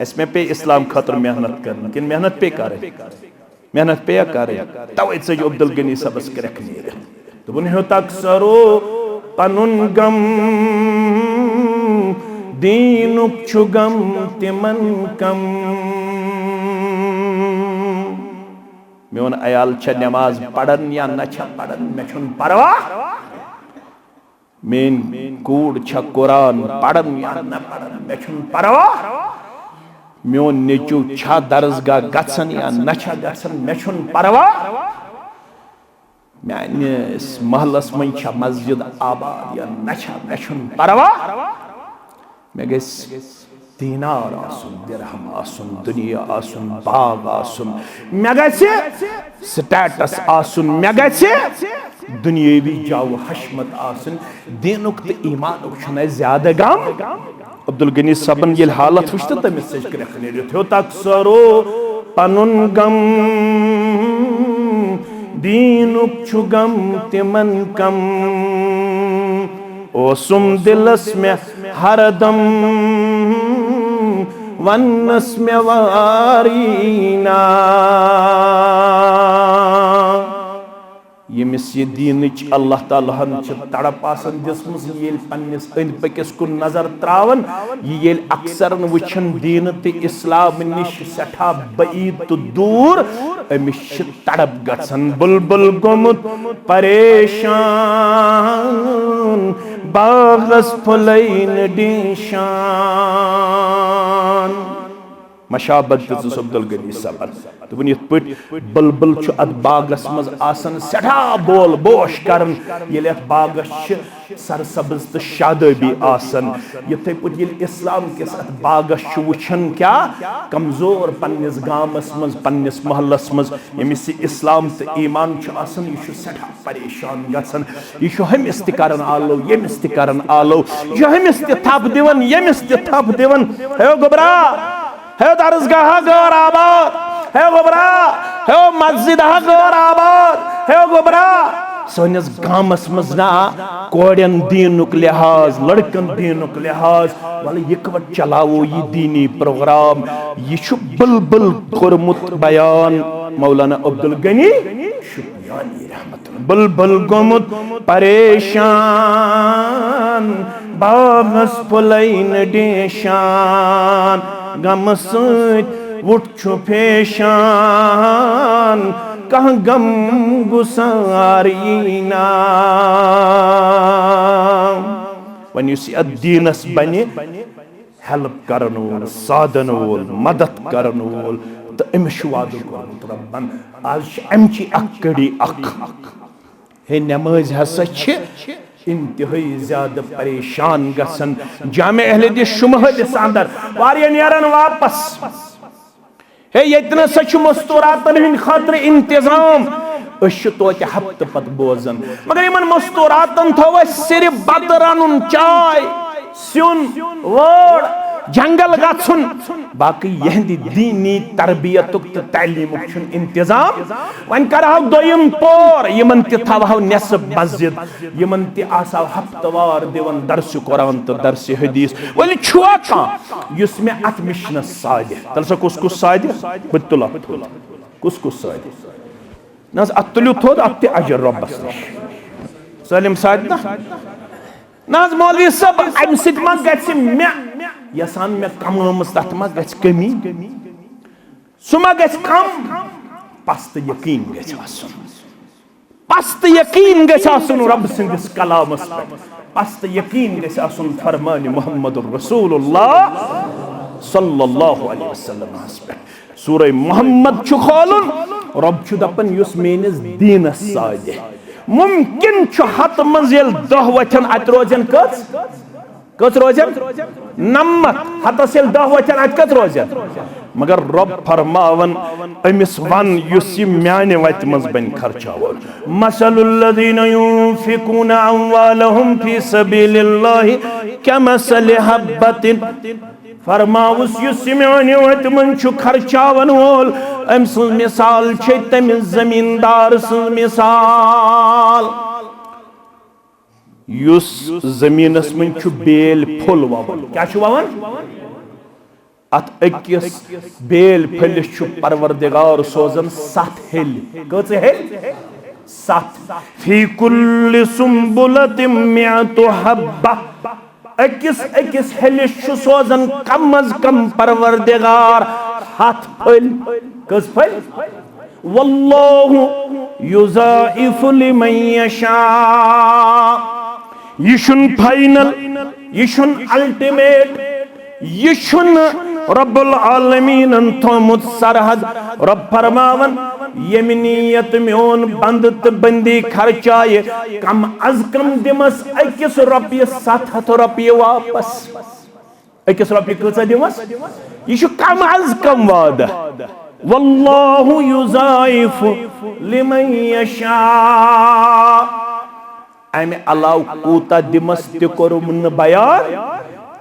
इसमें पे इस्लाम खतर मेहनत करनी किन मेहनत पे करे मेहनत पे करे तवे से अब्दुल गनी सबस करक नीर तो बुन तक सरो पनुन गम दीनुक छुगम तिमन कम मेन अयाल छ नमाज पढ़न या न छ पढ़न मे छुन परवाह मेन कूड़ छ कुरान पढ़न या न पढ़न मे छुन परवाह मेन नेचू छ दरसगाह गसन या न छ गसन मे छुन परवाह मेस महलस मन छ मस्जिद आबाद या न छ मे छुन परवाह मे गस दीनार आसुन दिरहम आसुन दुनिया आसुन बाग आसुन मे गसे स्टेटस आसुन मे गसे दुनियावी जाव हशमत आसुन दीनुक तो ईमानुक छुना ज्यादा गम अब्दुल गनी सबन ये हालत वुच तो तमिस सज करक नीरित तक सरो पनुन गम दीनुक छु गम तिमन कम ओसुम दिलस में हरदम वन्नस में वारीना यमिस ये दीनच अल्लाह ताला हन तड़प आसन दिसमस येल पन्निस अंद पकिस कुन नजर त्रावन येल अक्सर वुछन दीन ते इस्लाम निश सठा बईद तो दूर अमिश तड़प गसन बुलबुल गुमुत परेशान बागस फुलैन डिशान मशाबत अब्दुल गनी सबन तो वन पट बुलबुल अत बागस मज आसन सठा बोल बोश करन ये बागस सरसब्ज तो शादबी आसन ये पे इस्लाम किस अत बागस वुछन क्या कमजोर पन्निस गामस मज पन्निस महलस मज यमिस इस्लाम तो ईमान आसन यह सठा परेशान गसन यह हमिस त करन आलो यमिस त करन आलो यह हमिस त थप दिवन यमिस त थप दिवन हे गोबरा हे दरसगाह गौर आबाद हे गोबरा हे मस्जिद गौर आबाद हे गोबरा सोनिस गामस मज ना कोड़न दीनुक लिहाज लड़कन दीनुक लिहाज वाले यकवट चलावो ये दीनी प्रोग्राम यह बुलबुल कोरमुत बयान मौलाना अब्दुल गनी शुक्रियानी रहमतुल्लाह बुलबुल गुमुत परेशान बागस फुलैन डिशान गम वुट फेशान कह गम गुसारीना वन दीनस बने हेल्प करन वोल साधन वोल मदद करन वोल तो अमिस वाद रब्बन आज अमची अकड़ी अख हे नमाज हसा इंतहाई ज्यादा परेशान गसन जामे अहले दिस शुमहदिस अंदर वारिया नेरन वापस हे यतना सच मस्तूरातन हिंद खातिर इंतजाम तो हफ्त पत बोजन मगर इन मस्तूरातन थो सिर्फ बत रनुन चाय सुन वोड़ जंगल गन बाकी यहंदी दीनी तरबियतुक तो तालीमुक इंतजाम वन करहौ दोयम पोर यमन त थवहौ नेसब मस्जिद यमन त आसौ हफ्तवार दिवन दर्स कुरान तो दर्स हदीस वली छुआ का युस में अत मिशन सादे तलसा कुस सादे बतुला कुस सादे नस अतलु थोद अत अजर रब्बस सलिम सादे नस मौलवी सब अम सित मन गछ मे यसान मे कमस तथ मा गछ कमी सुमा गछ कम पस्त यकीन गछ आसन पस्त यकीन गछ आसन रब सिंदिस कलामस पे पस्त यकीन गछ आसन फरमान मुहम्मदुर रसूलुल्लाह सल्लल्लाहु अलैहि वसल्लम पे सूरह मोहम्मद छु खोलुन रब छु दपन युस मेनिस दीनस सादे मुमकिन छु हत मंजिल 10 वचन अत रोजन कच रोजन नमत हतस 10 वचन अत कच रोजन मगर रब फरमावन अमिस वन युस म्याने वत मज बन खर्चावन मसलुल लदीना युनफिकूना अमवालहुम फी सबीलिल्लाहि कमसलि हब्बतिन फरमाउस युस म्याने वत मन छु खर्चावन वोल अम सु मिसाल छ तम जमींदार सु मिसाल युस जमीनस मन छु बेल फुल ववन क्या छु ववन अत अकिस बेल फलिस परवरदिगार सोजन 7 हेल कच हेल 7 फी कुल्लि सुंबुलतिम मिअतु हब्बा अकिस हेलिस सोजन कम अज कम परवरदिगार 7 फल कस फल वल्लाहु युज़ाइफु लिमन यशा यशुन फाइनल यशुन अल्टीमेट यशुन रब्बुल आलमीन थोमुत सरहद रब फरमावन यमिनियत म्योन बंद तो बंदी खर्चाए कम अज कम दिमस अकिस रॉपिय 700 रॉपिय वापस अकिस रॉपिय कचा दिमस यह कम अज कम वादा वल्लाहु युज़ाइफु लिमन यशा अमे अलाव कूता दिमस ति कोरुम न बयान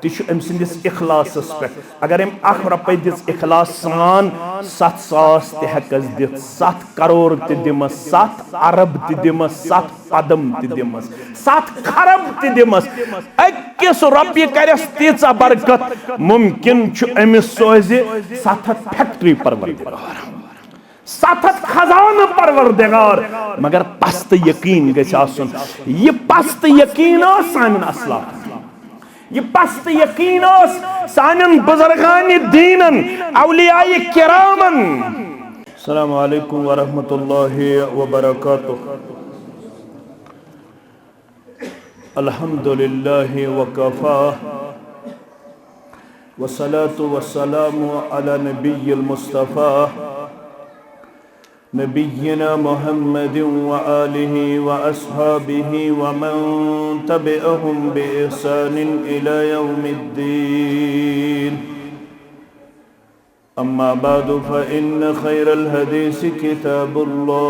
तह अम सिंदिस इखलास पे अगर अम 1 रुपये दिस इखलास सान 7,000 तहकस दित 7 करोड़ दिमस 7 अरब दिमस 7 पदम दिमस 7 खरब दिमस अकिस रॉपिय करस तीचा बरकत मुमकिन अमिस सोज 7 फैक्ट्री परवरदिगार 7 खजान परवरदिगार मगर पस्त यकीन गछ आसन यह पस्त यकीन सान असलाफ ये पस्त यकीन सानन बुजुर्गान दीनन औलियाए किरामन। अस्सलामु अलैकुम व रहमतुल्लाहि व बरकातुह। अल्हम्दुलिल्लाहि व कफा व सलातु व सलामु अला नबिय्यिल मुस्तफा नबिय्यिना मुहम्मदिन व आलिहि व अस्हाबिहि व मन तबिअहुम बिइहसानिन इला यौमिद्दीन। अम्मा बादु फ़इन्न खैरल हदीस किताबुल्लाह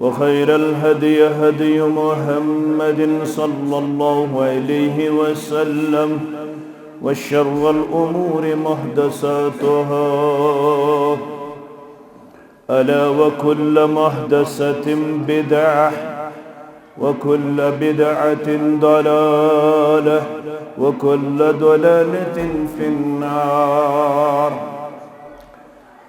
व खैरल हदी हदी मुहम्मदिन सल्लल्लाहु अलैहि वसल्लम व शर्रल उमूरि मुहदसातुहा अला व कुल्ल मुहदसतिन बिदअह व कुल्ल बिदअतिन दलालह व कुल्ल दलालतिन फिन्नार।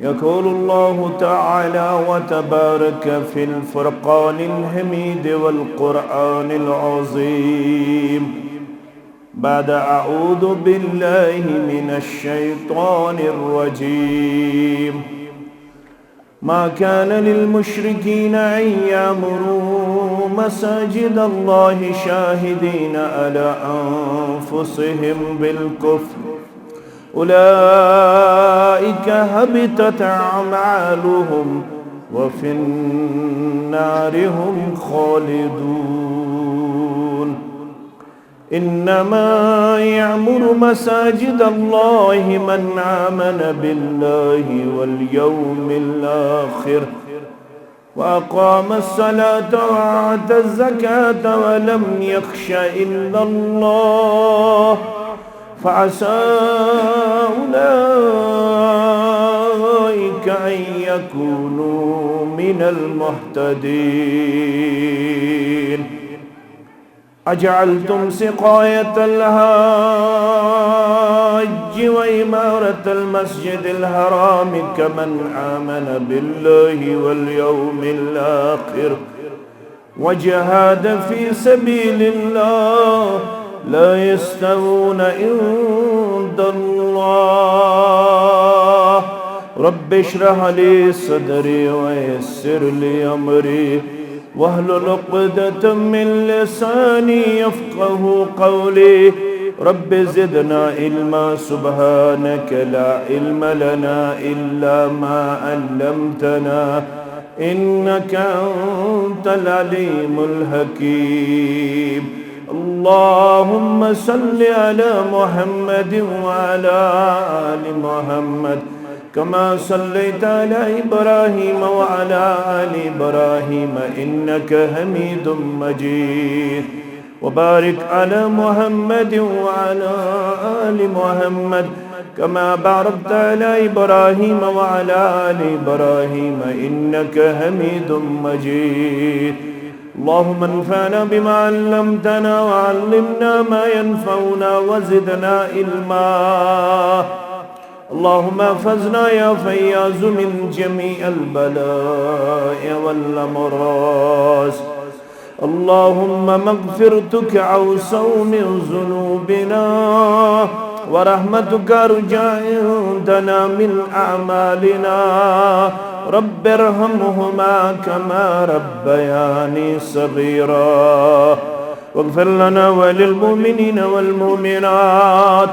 यक़ूलु अल्लाहु तआला व तबारक फिल फ़ुरक़ानिल हमीद वल क़ुरआनिल अज़ीम बाद अऊज़ु बिल्लाहि मिनश शैतानिर रजीम। मा कान लिल मुश्रिकीन अन यअमुरू मसाजिदल्लाहि शाहिदीन अला अनफुसिहिम बिल कुफ्र उलाइका हबितत अअमालुहुम व फिन्नारि हुम खालिदून। इन्नमा यअमुरु मसाजिदल्लाहि मन आमन बिल्लाहि वल यौमिल आखिर व अक़ामस्सलात व आतज़्ज़कात व लम यख्श इल्लल्लाह फ़असा उलाइका अन यकूनू मिनल मुहतदीन। अजअल्तुम सिक़ायतल हज्ज व इमारतल मस्जिदिल हराम कमन आमन बिल्लाहि वल यौमिल आखिर व जहाद फी सबीलिल्लाह ला यस्तवून इंदल्लाह। रब्बि इश्रह ली सदरी व यस्सिर ली अमरी वहलुल उक़दतम मिन लिसानी यफ़क़हू क़ौली। रब्बि ज़िदना इल्मा सुब्हानक ला इल्म लना इल्ला मा अल्लमतना इन्नका अंतल अलीमुल हकीम। अल्लाहुम्मा सल्लि अला मुहम्मदिन व अला आलि मुहम्मद कमा सल्लैता अला इब्राहीम व अला आलि इब्राहीम इन्नका हमीदुम मजीद। व बारिक अला मुहम्मदिन व अला आलि मुहम्मद कमा बारकता अला इब्राहीम व अला आलि इब्राहीम इन्नका हमीदुम मजीद। اللهم انفعنا بما علمتنا وعلمنا ما ينفعنا وزدنا علما. اللهم احفظنا يا فياض من جميع البلاء والأمراض. اللهم مغفرتك أوسع من ذنوبنا ورحمتك أرجى عندنا من أعمالنا. رب ارحمهما كما ربياني صغيرا. واغفر لنا وللمؤمنين والمؤمنات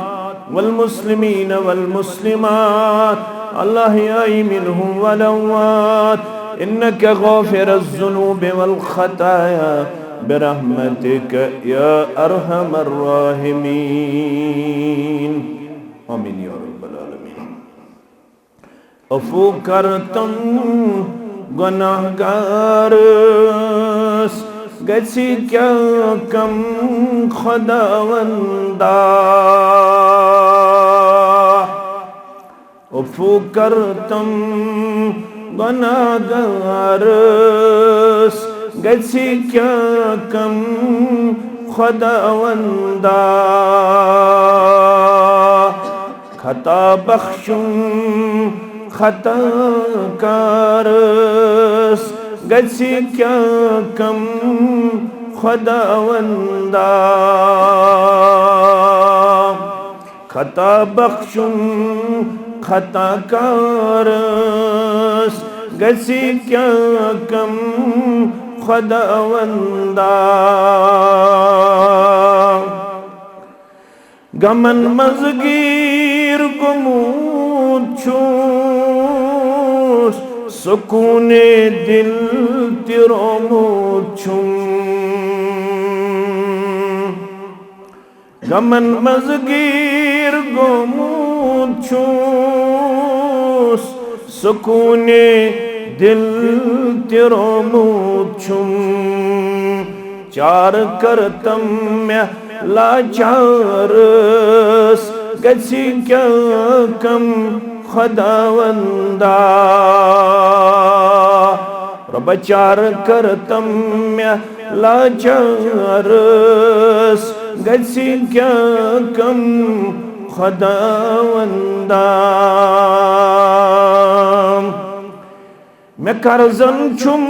والمسلمين والمسلمات الأحياء منهم والأموات إنك غافر الذنوب والخطايا برحمتك يا أرحم الراحمين. آمين يا رب العالمين. अफू करतम गुनाहगारस गछि क्या कम खुदावंदा. अफू करतम गुनाहगारस गछि क्या कम खुदावंदा. खता बख्शुम खता कारस गछि क्या कम खुदावंदा. खता बख्शुम खता कारस गछि क्या कम खुदावंदा. गमन मज़गीर गुमूद छूस सुकूने दिल तिरोमूद छूं. गमन मज़गीर गुमूद छूस सुकूने दिल तिरोमूद छूं. चार करतम में लाचारस गछि क्या कम खुदावंदा. रब चार करतम में लाचारस गछि क्या कम खुदावंदा. मैं कर्जन छुम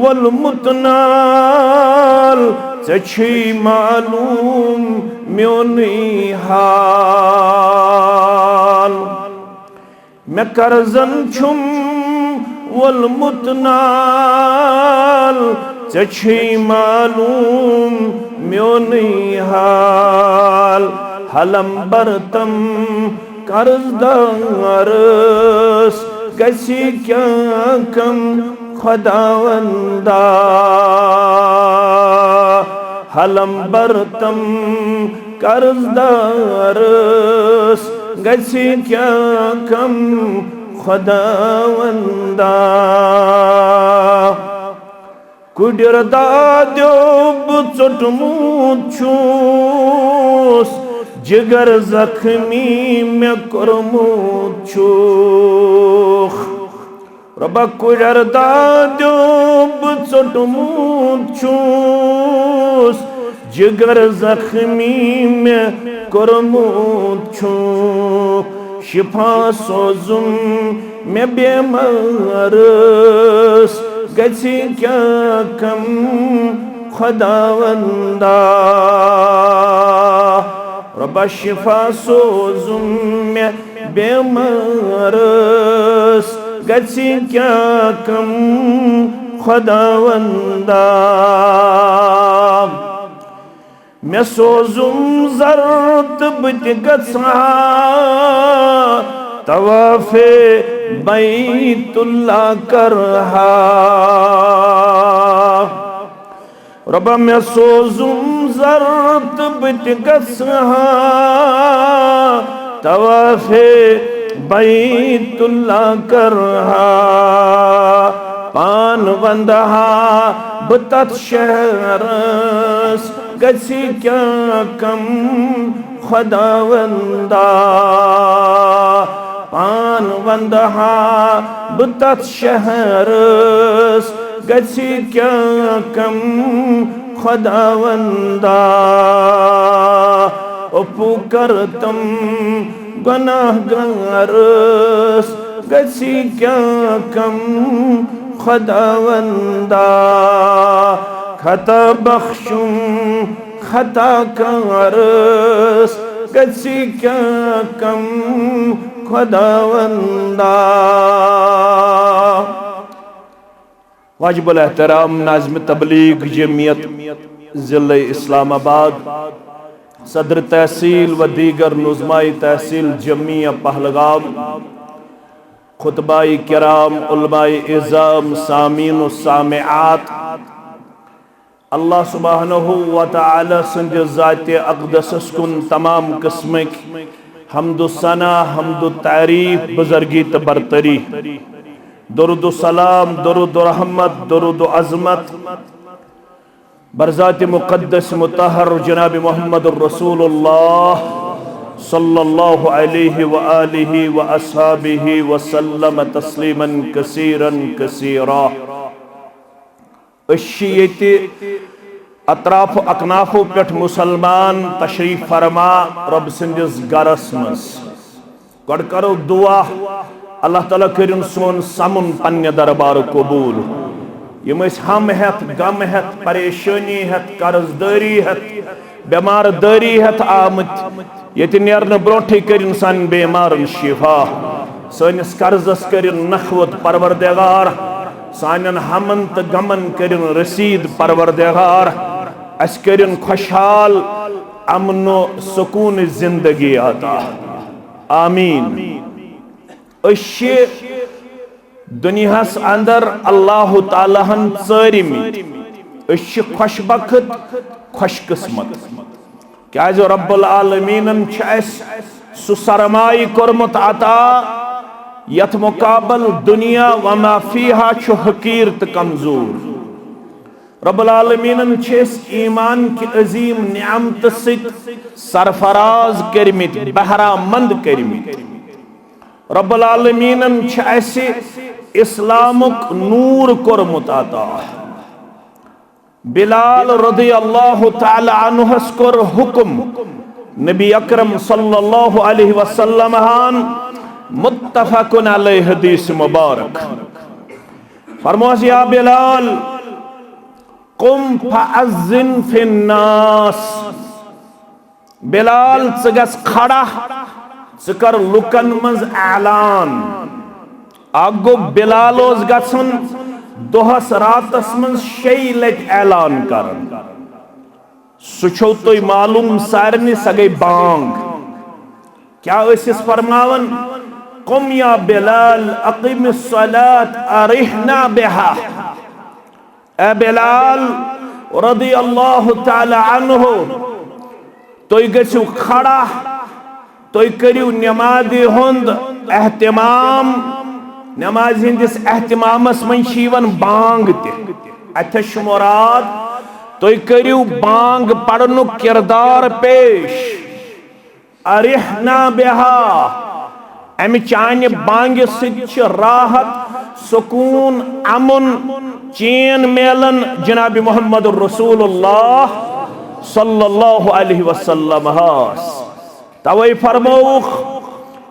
वल मुतनाल ची मालूम म्योनी हाल. मैं कर्जन छुम वल मुतनाल ची मालूम म्योनी हाल. हलम बरतम कर्जदारस गछि क्या कम खुदावंदा. हलम बरतम कर्जदारस गछि क्या कम खुदावंदा. कुडर दाद्यो चुटमूद छूस जिगर जख्मी में कुरमूद छूख. रबा कुडर दाद्यो चुटमूद छूस जिगर जख्मी में कुरमूद छूख. शिफा सोजुम में बेमारस गछि क्या कम खुदावंदा. रबा शिफा सोजुम में बेमारस गछि क्या कम खुदावंदा. मैं सोजुम ज़रत बत गसा तवाफ़े बैतुल्लाह करहा. रबा मैं सोजुम ज़रत बत गसा तवाफ़े बैतुल्लाह करहा. पान वंदहा बतत शहरस गछि क्या कम खुदावंदा. पान वंदहा बतत शहरस गसी क्या कम खुदावंदा पुकर तुम गुनाहगारस गसी क्या कम खुदावंदा खता बख्शुम खता कारस गसी क्या कम खुदावंदा। वाजिबुल एहतराम नाज़िम तबलीग जमीयत ज़िले इस्लामाबाद, सदर तहसील व दीगर नुज़माई तहसील जमिया पहलगाम, खुतबाई किराम, उलमाए इज़ाम, सामीन व सामिआत, अल्लाह सुब्हानहू व तआला संज ज़ाते अक़दस कुन तमाम किस्मक हम्दु सना हम्दु तारीफ बुज़ुर्गी त बरतरी, दुरूद सलाम, दुरूद रहमत, दुरूद अज़मत बरज़ात मुक़द्दस मुतहर जनाब मोहम्मद रसूलुल्लाह सल्लल्लाहु अलैहि व आलिहि व अस्हाबिहि व सल्लम तस्लीमन कसीरन कसीरा। ये अतराफ अकनाफो पे मुसलमान तशरीफ फरमा रब संदिस गरस मज गड करो दुआ अल्लाह ताला करिन सोन समुन पन्ने दरबार कबूल। यम हम हेत गम हेत परेशानी हेत कर्जदारी हेत बेमार दारी हेत आमत ये नेरन ब्रोठे करिन सान बेमारन शिफा, सनिस कर्जस करिन नखवत परवरदिगार, सानन हमन त गमन करिन रसीद परवरदिगार, अस करिन खुशहाल अमनो सुकून जिंदगी आता आमीन। दुनियास अंदर अल्लाह ताला हन चरिमित खुशबखत खुशकिस्मत क्या रब्बुल आलमीनन सु सरमाई कोरमुत अता यथ मुकाबल दुनिया वमा फीहा छु हकीर त कमजोर। रब्बुल आलमीनन ईमान की अजीम नियामत सित सरफराज करमित बहरामंद करमित। रब्बुल आलमीनन इस्लामुक नूर कोरमुत अता। बिलाल रज़ियल्लाहु तआला अन्हुस कोर हुक्म नबी अकरम सल्लल्लाहु अलैहि वसल्लम हान मुत्तफकुन अलैहि हदीस मुबारक फरमास या बिलाल कुम फअज़्ज़िन फिन्नास, बिलाल गस खड़ा कर लुकन मज ऐलान। आगो बिलाल गसन दोहस रातस मज 6 लट ऐलान कर सो तो मालूम सारनी स गई बांग क्या फरमावन कुम या बिलाल अक़िमिस सलात अरिहना बिहा। ए बिलाल रज़ियल्लाहु तआला अन्हु तुई गछु खड़ा तुई करियो नमाज़ि हुंद एहतिमाम। नमाज हिंदिस एहतिमामस मन शीवन बांग ते अथश मुराद तुई करियो बांग पढ़नु किरदार पेश। अरिहना बिहा अमि चान बांग सिच राहत सुकून अमुन चैन मेलन जनाब मोहम्मद रसूलुल्लाह सल्लल्लाहु अलैहि वसल्लम हास। तवै फरमौख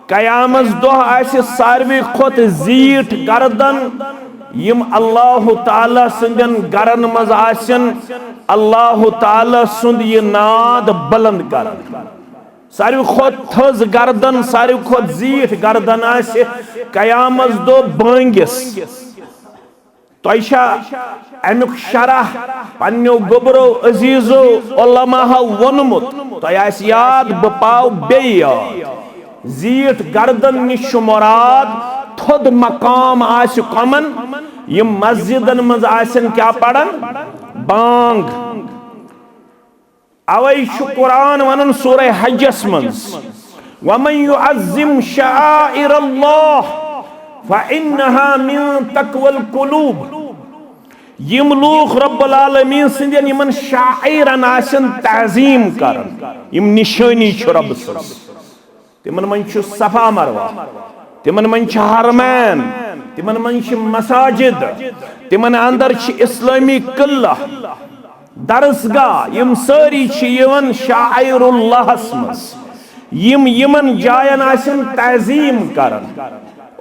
कयामस दोह आसि सारवी खोत जीठ गर्दन यम अल्लाह ताला सुंदन गरन मज आसन अल्लाह ताला सुंद ये नाद बुलंद कर। सारवी खोत थज गर्दन सारवी खोत जीठ गर्दन आसि कयामस दो बांगिस। तोशा अमुक शरह पन्नो गोबरो अजीजो उलमा वोनमुत तो याद बपाव बेयाद जीठ गर्दन निश मुराद थोद मकाम आस कमन यम मस्जिदन मज आसन क्या पढ़न बांग। अवै कुरान वनन सूरह हजस मज वमन युअज़्ज़िम शआइरल्लाह फइन्नहा मिन तक़वल कुलूब। यम लोग रब्बुल आलमीन सिंदन यमन शाइरन आसन ताज़ीम करन यम निशानी छु रब सस तिमन मन छु सफा मरवा तिमन मन हरमैन, तिमन मन मसाजिद, तिमन अंदर इस्लामी किला, दरसगाह, यम सारी यवन शाइरुल्लाहस मज, यमन जायन आसन तज़ीम करन,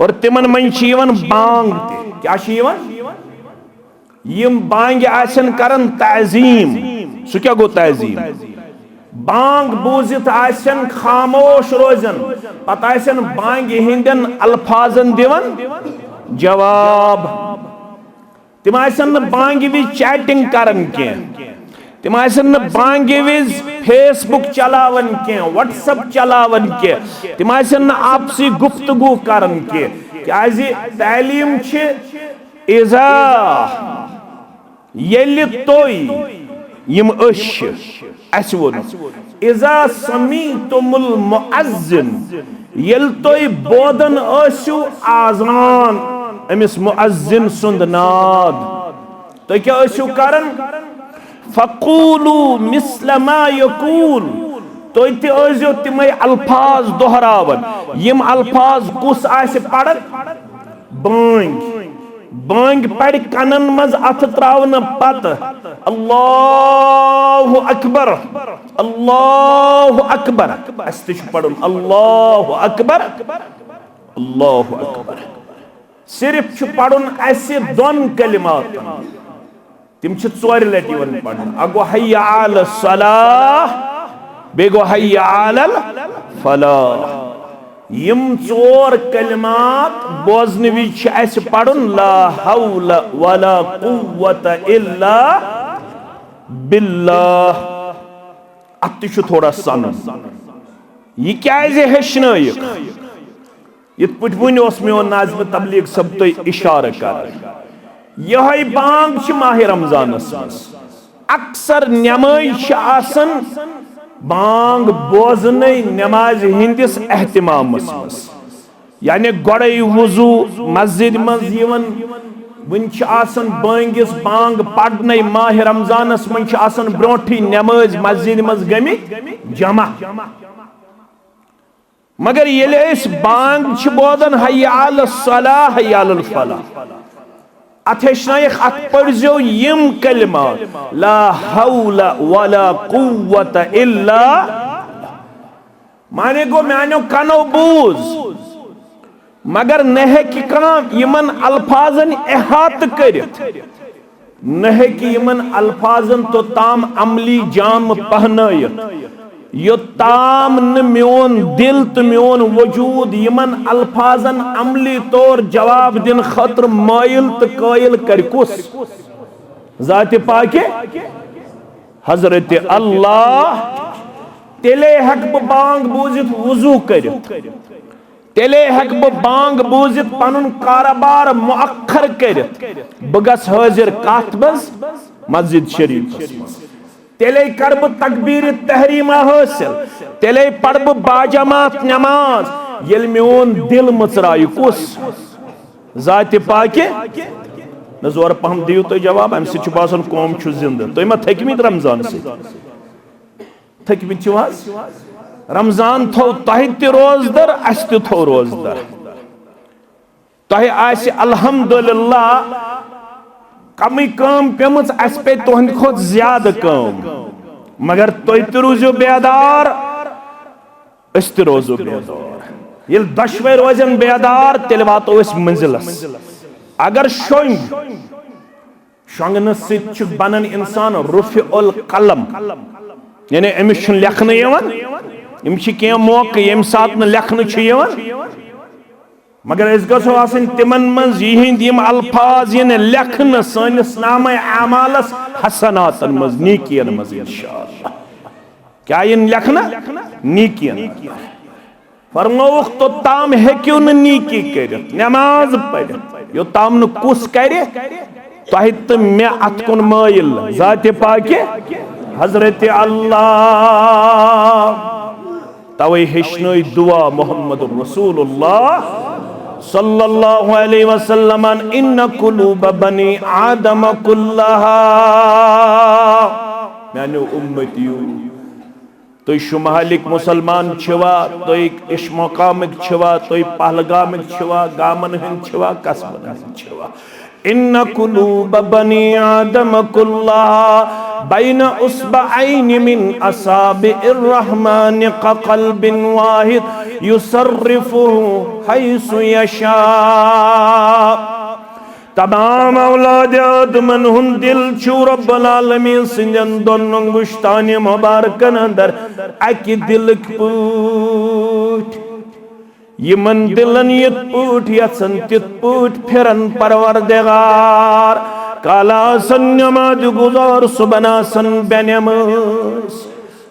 और तिमन मन यवन बांग ते, क्या यवन यम बांग आसन करन तज़ीम, सु क्या गो तज़ीम, बांग बूजित आसन खामोश रोजन, पत आसन बांग हिंदन अल्फाजन दिवन जवाब, तिम आसन बांग विज चैटिंग करन के, तिम आसन बांग विज फेसबुक चलावन के, व्हाट्सएप चलावन के, तिम आसन आपसी गुफ्तगू करन के, क्या तालीम इज़ा येल तोय यम अस वोन इज़ा समीतुमुल मुअज्जिन, येल तोय बोदन असु आज़ान अमिस मुअज्जिन सुंद नाद, तो क्या असु करन, फक़ूलू मिस्ल मा यक़ूल, तो ते असु तिमै अल्फाज दोहरावन, यम अल्फाज कुस आस पढ़न, बांग बांग पढ़ कनन मज अथ त्रावन पत अल्लाहु अकबर, अल्लाहु अकबर, अस ते पढ़न अल्लाहु अकबर, अल्लाहु अकबर, सिर्फ पढ़न अस दोन कलिमात, तिम चोर लटि वन पढ़न, अगो हय्या अल सलाह, बेगो हय्या अलल फलाह, यम चोर कलिमात बोजन विच अस पढ़न ला हौला वला कुव्वता इल्ला बिल्लाह, अत थोड़ा सन यह क्या हेचनयक, इत पे वन मोन नाज़िम तबलीग सब तुम इशार कर, यह बांग माह रमजानस मज अक्सर नमाज आसन बांग बोजन नमाज हिंदिस एहतिमामस मज, यानी गोड़े वुजू मस्जिद मज वन आसन बांगिस बांग पढ़न माह रमजानस मज आसन ब्रोठी नमाज मस्जिद मज गमी जमा, मगर ये बांग बोदन हय्या अल सलाह हय्या अल फलाह, अत अत पढ़ो यम कलिमात ला हौला वला कुव्वता इल्ला, माने गो मानो कनो बूज, मगर न यमन अल्फाजन एहात करित, न यमन अल्फाजन तो ताम अमली जाम पहनायत, योताम न म्योन दिल तो म्योन वजूद यमन अल्फाजन अमली तौर जवाब दिन खतर माइल तो कायल कर कुस, ज़ात पाके हजरत अल्लाह, तेले हक बांग बूजित वुजू करित, तेले हक बांग बूजित पनुन कारोबार मुअख्खर करित, बगस हाजिर कात बस मस्जिद शरीफ, तेले करब तकबीर तहरीमा हासिल, तेले पढ़ब बाजमात नमाज, येल म्योन दिल मचराय कुस, ज़ात पाके न जोर पहम दियो तो जवाब, अम सह बासन कौम जिंद, तुम मा थकमित रमजान से थकमित रमजान थो तह त रोजदर अस त थो रोजदर, तह आस अल्हम्दुलिल्लाह कमी कम पेमच अस पे तुहंद खोत ज्यादा कम, मगर तुह त रोजो बेदार अस त रोजो बेदार, ये दशवे रोजन बेदार तेल वातो अस मंजिलस, अगर शोंगन सत बनन इंसान रुफ़िउल कलम, यानी अमिस लेखन यवन, यम कह मौके यम सात न लेखन यवन, मगर अस गो आसन तिमन मज यिहिंद यम अल्फाज यन लेखन सानिस नामे आमालस हसनातन मज नीकियन मज इंशाअल्लाह, क्या यन लेखना नीकियन, फरमौख तो ताम हेक्यू न नीकी करित नमाज पढ़ित, यो ताम न कुस करे तह तो मे अत कुन माइल, ज़ात पाके हजरत अल्लाह, तवे हेचनय दुआ मोहम्मद रसूलुल्लाह सल्लल्लाहु अलैहि वसल्लम, इन्न कुलूब बनी आदम कुल्लहा, मानो उम्मतियो तुई शुमालिक मुसलमान छवा, तुई इश मकामिक छवा, तुई पहलगामिक छवा, गामन हिंद छवा, कसबन हिंद छवा। इन्न कुलूब बनी आदम कुल्लाहा बैन उस्बअैन मिन असाबिइर रहमान कक़ल्बिन वाहिद युसर्रिफुहु हैसु यशा। तमाम औलाद आदमन हुन दिल छु रब्बुल आलमीन सिंजन दोन अंगुश्तान मुबारकन अंदर अकि दिलक पूट यमन दिलन यत पूट यसन तित पूट फिरन परवरदिगार। काला आसन नमाज गुजार सुबह आसन बेनमाज,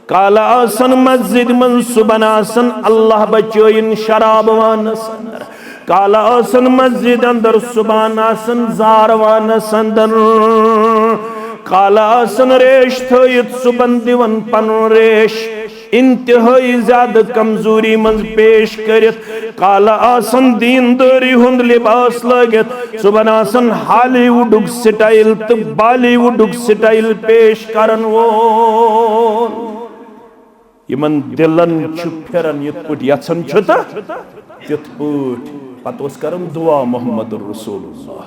काला आसन मस्जिद मन सुबह आसन अल्लाह बचोइन शराब वानस अंदर, काला आसन मस्जिद अंदर सुबह आसन ज़ारवानस अंदर, काला आसन रेश थयित सुबह दिवन पन रेश इंतहाई ज्यादा कमजोरी मंज पेश करित। काला आसन दीनदारी हुंद लिबास लगित सुबह आसन हॉलीवुड स्टाइल तो बॉलीवुड स्टाइल पेश करन वोल। यमन दिलन छु फिरन यत पुट यछन छु त तित पुट पत उस करन दुआ मोहम्मद रसूलुल्लाह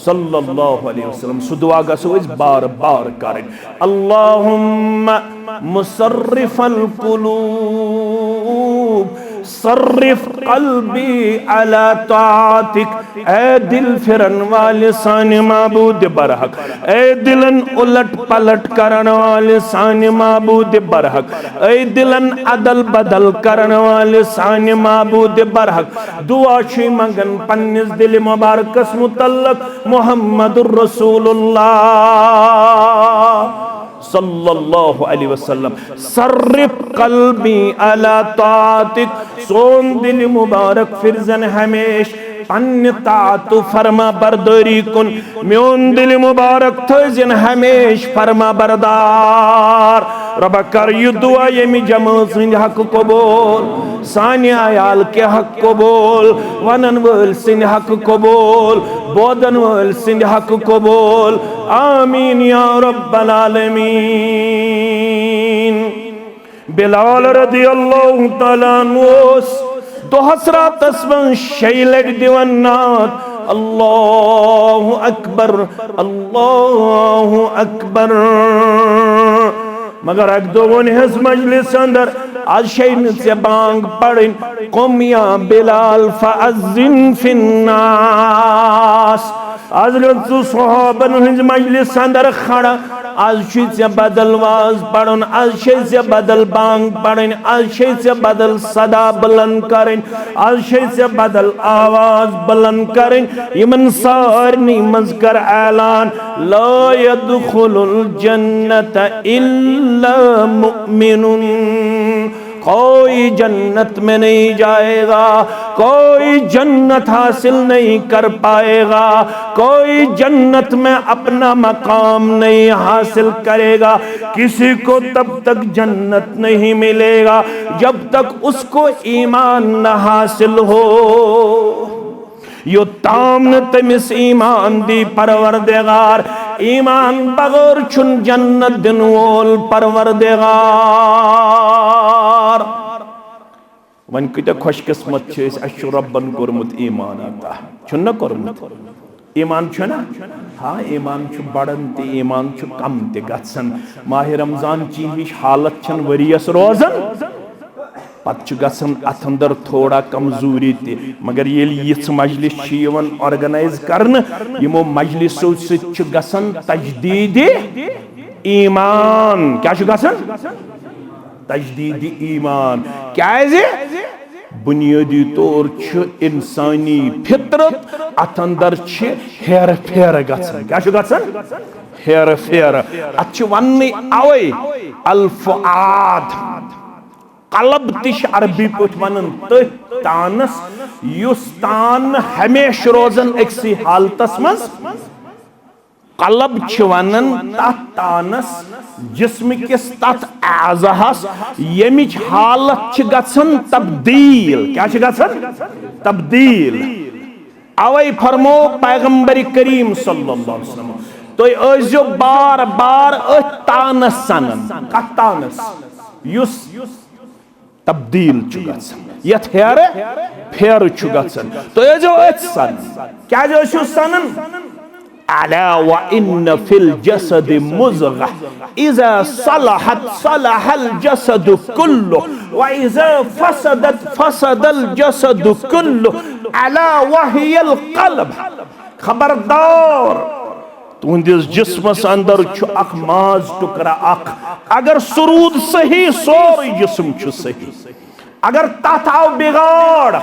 सल्लल्लाहु अलैहि वसल्लम। सु दुआ गसो इस बार बार करें। अल्लाहुम्मा मुसर्रिफल कुलूब सर्रिफ कल्बी अला तातिक। ए दिल फिरन वाले साने माबूद बरहक, ए दिलन उलट पलट करन वाले साने माबूद बरहक, ए दिलन अदल बदल करन वाले साने माबूद बरहक। दुआ छी मंगन पन्निस दिल मुबारकस मुतल्लक मुहम्मदुर रसूलुल्लाह सल्लल्लाहु अलैहि वसल्लम। सर्रिफ कल्बी अला तातिक, सोन दिल मुबारक फिरजन हमेश पन्न तातु फरमा बरदारी कुन। म्योन दिल मुबारक थजिन हमेश फरमा बरदार। रब कर यु दुआ यमि जमात सिंध हक कबूल, सानि आयाल के हक कबूल, वनन वल सिंध हक कबूल, बोदन वल सिंध हक कबूल। आमीन या रब्बल आलमीन। बिलाल रदियल्लाहु तआला अन्हु दोहसरा तस्बन शैलट दिवन नात अल्लाहु अकबर अल्लाहु अकबर। मगर अक दोवन हस मजलिस अंदर आज शैन से बांग पड़न कुम या बिलाल फअज़्ज़िन फिन्नास। आज रसू सहाबन हज मजलिस अंदर खड़ा आज से बदल वाज पढ़न, आज से बदल बांग पढ़न, आज से बदल सदा बुलंद करें, आज से बदल आवाज बुलंद करें। यमन सारनी मज कर ऐलान ला यदखुलुल जन्नत इल्ला मुमिनुन। कोई जन्नत में नहीं जाएगा, कोई जन्नत हासिल नहीं कर पाएगा, कोई जन्नत में अपना मकाम नहीं हासिल करेगा। किसी को तब तक जन्नत नहीं मिलेगा जब तक उसको ईमान न हासिल हो। यो ताम न तमिस ईमान दी परवरदिगार, ईमान बगैर छुन जन्नत दिन वोल परवरदिगार। वन कत खुशकिस्मत अशु रब्बन कोरमुत ईमान अता छुन कोरमुत। ईमान छुना हाँ ईमान छु बड़न ते ईमान छु कम ते गसन। माह रमजान ची हिश हालत छन वरियस रोजन पत गसन अथ अंदर थोड़ा कमजोरी ते। मगर ये यिथ मजलिस ऑर्गेनाइज करन यमो मजलिसो सत गसन तजदीद ईमान। क्या गसन तजदीद ईमान। क्या बुनियादी तौर इंसानी फितरत अथ अंदर हेर फेर गसन। क्या गसन हेर फेर। अत वन अवे अल फुआद कलब तिश अरबी पे वन तानस युस तान हमेश रोजन एक्सी हालतस मज। कलब वनन तथ तानस जिस्म किस तथ आज़ाहस यमिच हालत गसन तब्दील। क्या गसन तब्दील। अवै फरमो पैगंबर करीम सल्लल्लाहु अलैहि वसल्लम तो बार बार तानस सनन। कत तानस युस तब्दील छु गसन यथ हेर फेर छु गसन तो ये जो सन क्या जो छु सनन अला व इन फिल जसद मुज़ग़ह इज़ा सलहत सलहल जसद कुल्लु व इज़ा फसदत फसदल जसद कुल्लु अला वहियल क़ल्ब खबरदार तुंदिस जिस्मस अंदर छु अख माज टुकरा अख अगर सुरूद सही सोर जिस्म छु सही अगर तथ आव बिगाड़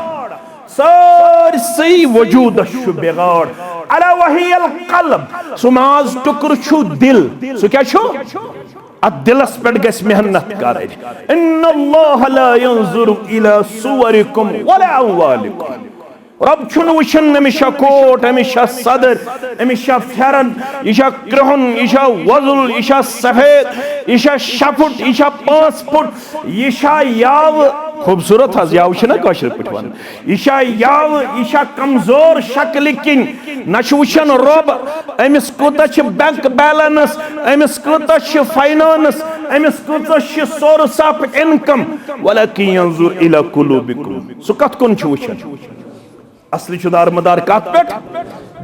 सर सही वजूद छु बिगाड़ अला वहियल क़ल्ब सु माज टुकर छु दिल सु क्या छु दिलस पे गस मेहनत कर इन्नल्लाह ला यंजुरु इला सुवरिकुम वला अमवालिकुम रब छुन वुशन अमिशा कोट अमिशा सदर अमिशा फेरन इशा क्रहन इशा वजुल इशा सफेद इशा शफुट इशा 5 फुट इशा याव खूबसूरत हज याव छना कशर पठवन इशा याव इशा कमजोर शक्ल किन नश वुशन रब अमिस कोता छ बैंक बैलेंस अमिस कोता छ फाइनेंस अमिस कोता छ सोर्स ऑफ इनकम वलकिन यंजुर इला कुलूबिकुम सु कत कुन छ वुशन असली चुदार मदार कत पे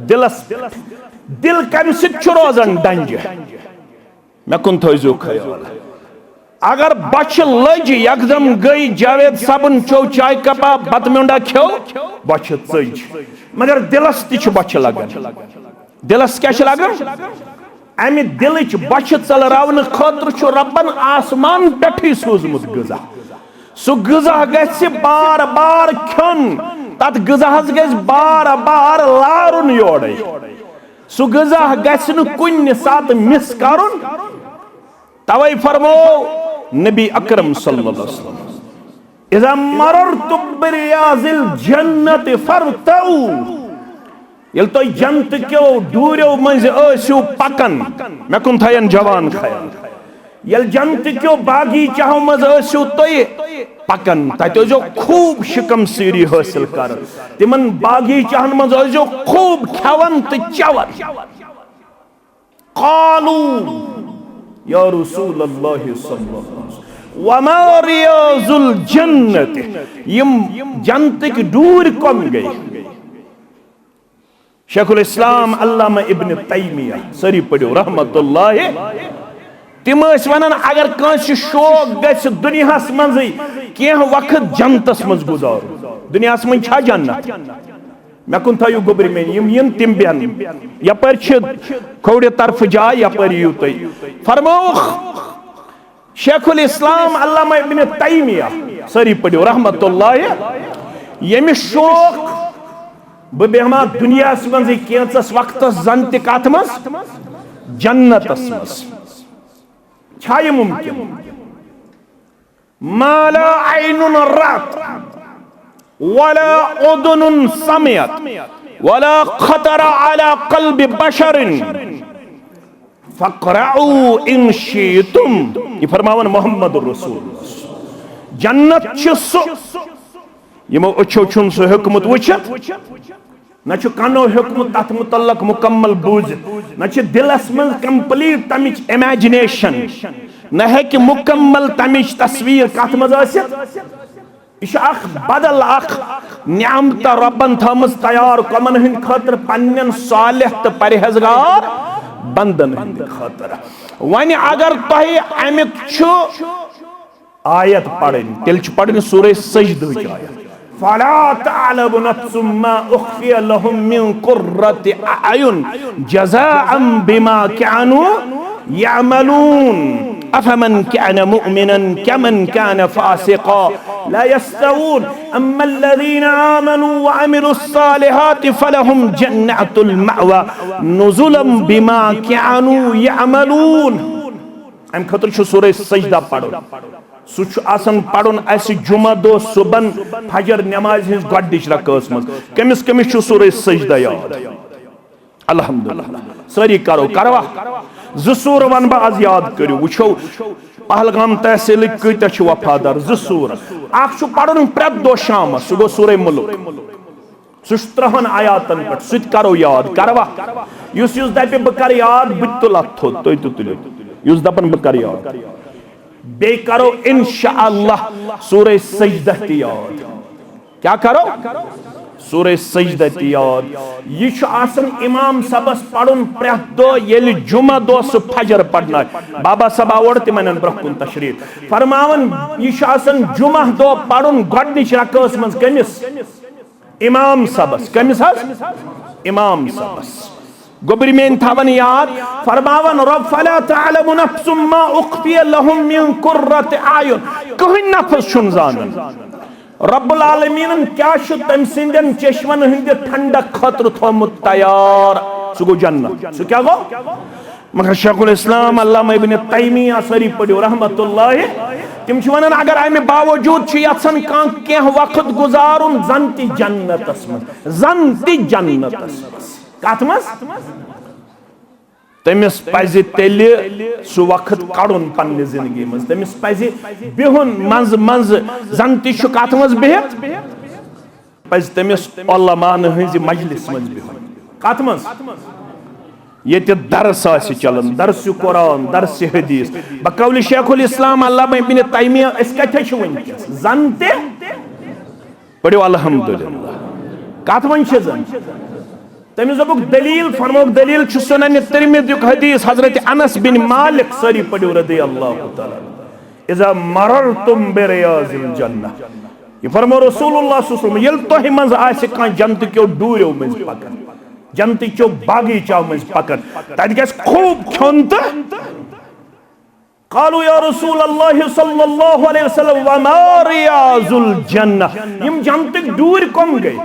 दिलस दिल कम रोजान डंज मे कुन थो ख्याल अगर बच लज एकदम गई जावेद सबन चो चाय कपा बत म्योंडा खो बच चज मगर दिलस तच बच लगन दिलस क्या लगन अमि दिल बच चलरावन खतर रबन आसमान पे सोजमुत गजा सु गजा गि बार बार खन तथ गजा गज बार बार लारुन योड़ सु गजा गि कुन सात मिस करुन तवै फरमो नबी अकरम सल्लल्लाहु अलैहि वसल्लम इज़ा मररतु बिरियाज़िल जन्नत फरतऊ यल तो जन्नत क्यों दूरियों मंज ऐसु पकन मैं कुन थयन जवान खयाल यल जन्नत क्यों बागीचा मंज ऐसु तो पकन ततो जो खूब शिकम सीरी हासिल कर तिमन बागीचा मंज ऐसु खूब खवन तो चवन कालू या रसूल अल्लाह सल्लल्लाहु अलैहि वसल्लम वमा रियाजुल जन्नत यम जन्नत की दूर कम गई शेखुल इस्लाम अल्लामा इब्न तैमिया सरी पढ़ो रहमतुल्लाह तिम वन अगर कंस शौक गस दुनियास मज कह वक्त जन्नतस मज गुजार दुनियास मज छा जन्नत मे कुन थो गोबर मेन यम तिम बेन यपर खोड़ तरफ जाय यपर यू तुम फरमो शेखुल इस्लाम अल्लामा इब्न तैमिया सरी पढ़ो रहमतुल्लाह यम शौक बह बेहमा दुनियास मज कैंचस वक्त जन तथ मज जन्नतस मज छा यह मुमकिन माला ऐनुन रात वला उदुनुन समियत वला खतरा अला क़ल्बि बशरिन फक़रऊ इन शीतुम ये फरमावन मोहम्मद रसूल जन्नत सु यमो अच्छो छुन सो हुकमत वुचित न कनो हुकमत तथ मुतल्लक मुकम्मल बूझ न दिलस मज कंप्लीट तमिच इमेजिनेशन न है कि मुकम्मल तमिच तस्वीर कथ मज यह बदल नियामत रबन थमज तैयार कमन हंद खतर पन्न सालिह तो परहेजगार बंदन हंद खतर वन अगर तुह अमुक आयत पढ़न तेल पढ़न सूरह सजदह आयत फला तअलमु नफ्सुम मा उख्फिय लहुम मिन कुर्रति अयुन जज़ाअन बिमा कानू यअमलून अफमन कान मुमिनन कमन कान फासिका ला यस्तवून अम्मल्लज़ीना आमनू व अमिलुस्सालिहाति फलहुम जन्नतुल मअवा नुज़ुलन बिमा कानू यअमलून अम खतर छु सूरह सजदा पढ़ो सुन पढ़न जुमा दो सुबन फजर नमाज हिज गडिश रकात मज कमिस कमिस सूरह सजदा याद अल्हम्दुलिल्लाह सारी करो करवा जसूर वन बह आज याद करो वो पहलगाम तहसील कत वफादार जसूर पढ़न प्रेत दो शाम सह गो सूरह मुल्क सह 3 आयातन पे सह करो याद करवा दप बह कर याद बह तुल अथ थोद तुल तुलियो दपन बह कर याद बे करो इंशाअल्लाह सूरह सजदा याद। क्या करो? सूरह सजदा याद। यह आसन इमाम सबस पढ़ुन प्रत दो येल जुमा दो सु फजर पढ़ना। बाबा सब आवड़ तिमन ब्रकुन तशरीफ फरमावन यह आसन जुमा दो पढ़ुन गोडनिच रकात मज कमिस इमाम सबस। कमिस इमाम सबस गोबरी में थावन याद फरमावन रब फला तअलमु नफ्सुम मा उख्फिय लहुम मिन कुर्रति आयुन। कहीं नफ्स छुन जानन रब्बुल आलमीन क्या छु तम सिंदन चश्मन हिंद ठंडक खतर थोमुत तैयार। सु गो जन्नत। सु क्या गो? मगर शेखुल इस्लाम अल्लामा इब्न तैमिया सरी पढ़ो रहमतुल्लाह तिम छु वनन अगर आमे बावजूद छु यसन कां के वक्त गुजारुन जंति जन्नतस मज। जंति जन्नतस मज कत मज तमिस पजि तेल सु वक्त कड़ुन पन्ने जिंदगी मज। तमिस पजि बिहुन मंज मंज जंति छु कत मज बिहत पजि तमिस उलमान हंज मजलिस मज बिहुन। कत मज? ये दरस आसि चलन दरस कुरान दरस हदीस बकौल शेखुल इस्लाम अल्लामा इब्न तैमिया अस कथे छु वनकस जंति पढ़ो अल्हम्दुलिल्लाह। कत वन छ जन तमिस दोपुक दलील फरमोक दलील छु सुनन तिरमिज़ी हदीस हजरत अनस बिन मालिक सरी पढ़ो रदियल्लाहु तआला इज़ा मररतुम बिरियाज़िल जन्नह। ये फरमो रसूलुल्लाह सल्लल्लाहु अलैहि वसल्लम यल तोहि मंज आसि कां जन्नत क्यो डूरियो मंज पकन जन्नत चो बागीचा मंज पकन तत गस खूब खन त कालू या रसूल अल्लाह सल्लल्लाहु अलैहि वसल्लम व मा रियाज़ुल जन्नह। यम जन्नत दूर कम गई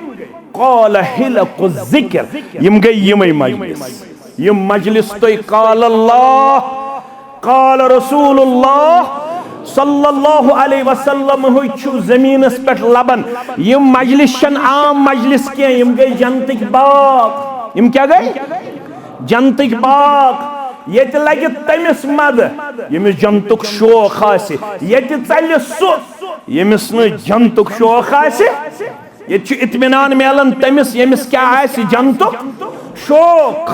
काल हिलक़ु ज़िक्र यम गई यमई मजलिस। यम मजलिस तो काल अल्लाह काल रसूलुल्लाह सल्लल्लाहु अलैहि वसल्लम हुई छु जमीनस पेट लबन। यम मजलिस शन आम मजलिस के यम गई जन्नत बाग। यम क्या गई? जन्नत बाग। ये लगे तमिस मद यमिस जन्नत शौक आसि ये चल सु यमिस न जन्नत शौक आसि ये इत्मीनान मिलन तमिस यमिस क्या आसि जन्नत शौक।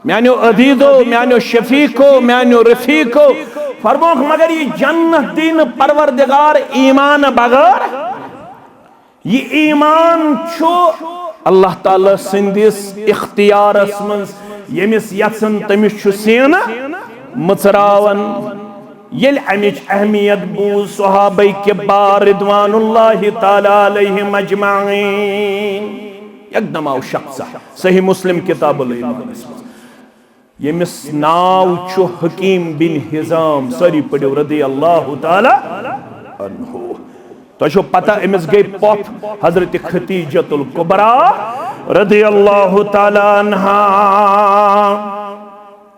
म्यानो अदीदो म्यानो शफीको म्यानो रफीको फरमोख मगर ये जन्नत दीन परवरदिगार ईमान बगैर ये ईमान छु अल्लाह ताला सिंदिस इख्तियारस मंज यमिस यसन तमिस छु सीन मचरावन। येल अमिच अहमियत बूज सहाबाए किबार रिदवानुल्लाहि ताला अलैहिम अजमाइन। एकदम आओ शख्स सही मुस्लिम किताबुल ईमान यमिस नाव छु हकीम बिन हिजाम सरी पढ़ो रदियल्लाहु ताला अन्हु। तो पता अमिस गई पफ हजरत खतीजतुल कुबरा रदियल्लाहु ताला अन्हा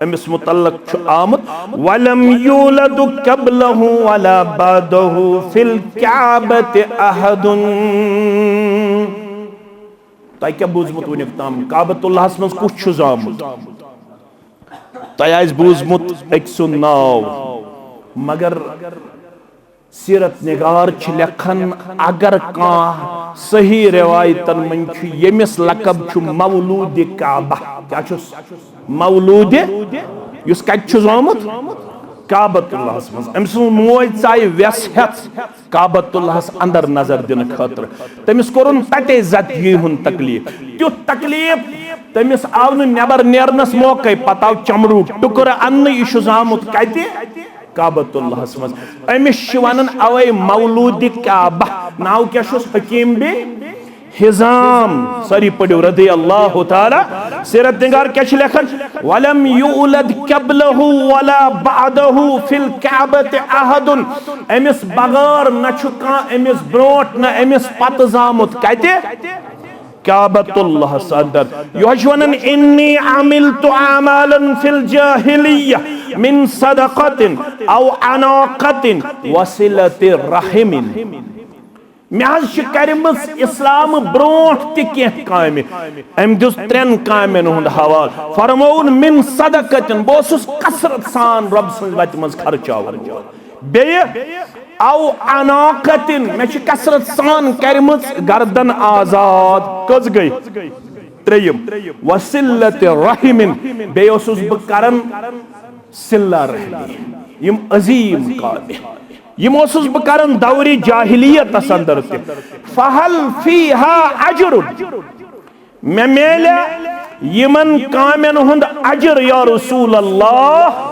अमिस मुतल्लक छु आमद वलम यूलदु कबलहु वला बादहु फिल काबति अहदुन। तय क्या बूजमुत वनिक ताम काबतुल्लाहस मज कुछ छु जामुत तय आइस बूजमुत एक सुन नाव मगर सीरत निगार छि लेखन अगर का सही रिवायतन मन छु यमिस लकब छु मौलूद काबा। क्या छु मौलूद युस कत छु जामुत काबतुल्लाहस मज। अम्स मोज चाय व्यस हेत काबतुल्लाहस अंदर नजर दिन खतर तमिस कोरुन तटे जत हुन तकलीफ त्यो तकलीफ तमिस आव न नेबर नेरनस मौके पताव चमरू टुकर अन्न यु जामुत कते काबतुल्लाहस मज। अमिस वनन अवै मौलूद काबा नाव क्या हकीम बिन हिजाम सरी पढ़ो रदियल्लाहु ताला। सीरत निगार क्या लेखन वलम यूलद कबलहु वला बादहु फिल काबति अहदुन। अमिस बगैर न छु का अमिस ब्रोट न अमिस पत जामुत कते काबतुल्लाहस अंदर। युहवनन इन्नी अमिलतु अमालन फिल जाहिलिय्या मिन सदक़तिन औ अनाक़तिन वसिलति रहिमिन। मे कर्मस इस्लाम ब्रोट तम अम दुस त्रेन कामन हुंद हवाल फरमोन मिन सदक़तिन बस कसरत सान रब सन्ज वत मज खर्चावन बे औ अनाक़तिन मे कसरत सान कर्मस गर्दन आजाद कज गई त्रेयम वसिलत रहिमिन बे बह करन सिल्ला रहमी यम अजीम काम यम ओसुस बह करन दौरी जाहिलियत अंदर ते फहल फीहा अजर मे मेले यमन कामन हुंद अजर या रसूल अल्लाह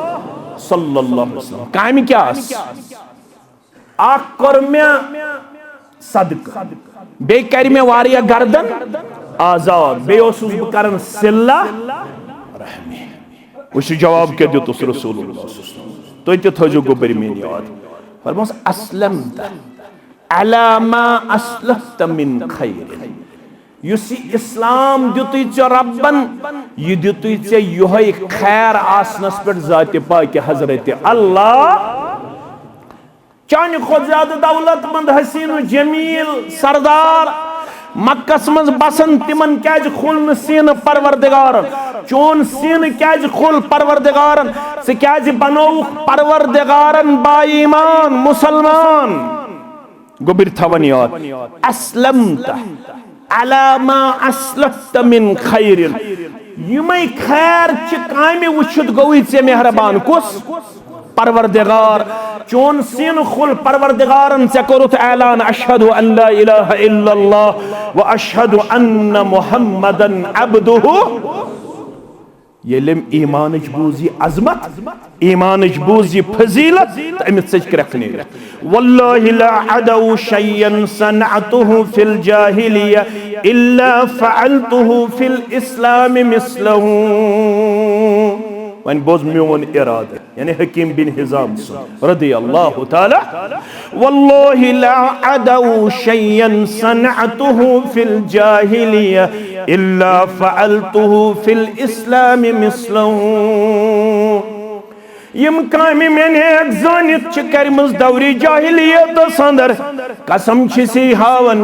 सल्लल्लाहु अलैहि वसल्लम काम क्या आख कर मे सदका बे कर मे वारिया गर्दन आजाद बे ओसुस बह करन सिल्ला रहमी उस जवाब क्या दितुस रसूलुल्लाह तो ते थजो गोबर में याद फरमास अस्लमत अला मा अस्लफ्त मिन खैर युस इस्लाम दितु चे रब्बन ये दितु चे योहै खैर आसनस पर जात पाक हजरत अल्लाह चान खुद ज्यादा दौलतमंद हसीन जमील सरदार मक्कस मज बसन तिमन क्या खुल सीन परवरदिगारन चोन सीन क्या खुल परवरदिगारन से क्या बनो परवरदिगारन बाईमान मुसलमान गोबिर थवन याद अस्लमत अला मा अस्लफ्त मिन खैरिन यमै खैर च कामि वुछत गई से मेहरबान कुस परवरदिगार चोन सीन खुल परवरदिगारन से करुत ऐलान अशहदु अन ला इलाहा इल्लल्लाह व अशहदु अन्न मुहम्मदन अब्दुहु येलिम ईमान बूजी अजमत ईमान बूजी फजीलत अमित सच करखने वल्लाहि ला अदउ शय्यन सनअतुहु फिल जाहिलिया इल्ला फअलतुहु फिल इस्लाम मिस्लहु वन बोज मोन इरादा यानी हकीम बिन हिजाम रदी अल्लाह ताला वल्लाहि ला अदउ शय्यन सनअतुहु फिल जाहिलिया इल्ला फअलतुहु फिल इस्लाम मिस्लहु यम कामि मैंने एक जानित च करमज दौरी जाहिलियत अंदर कसम छिसी हावन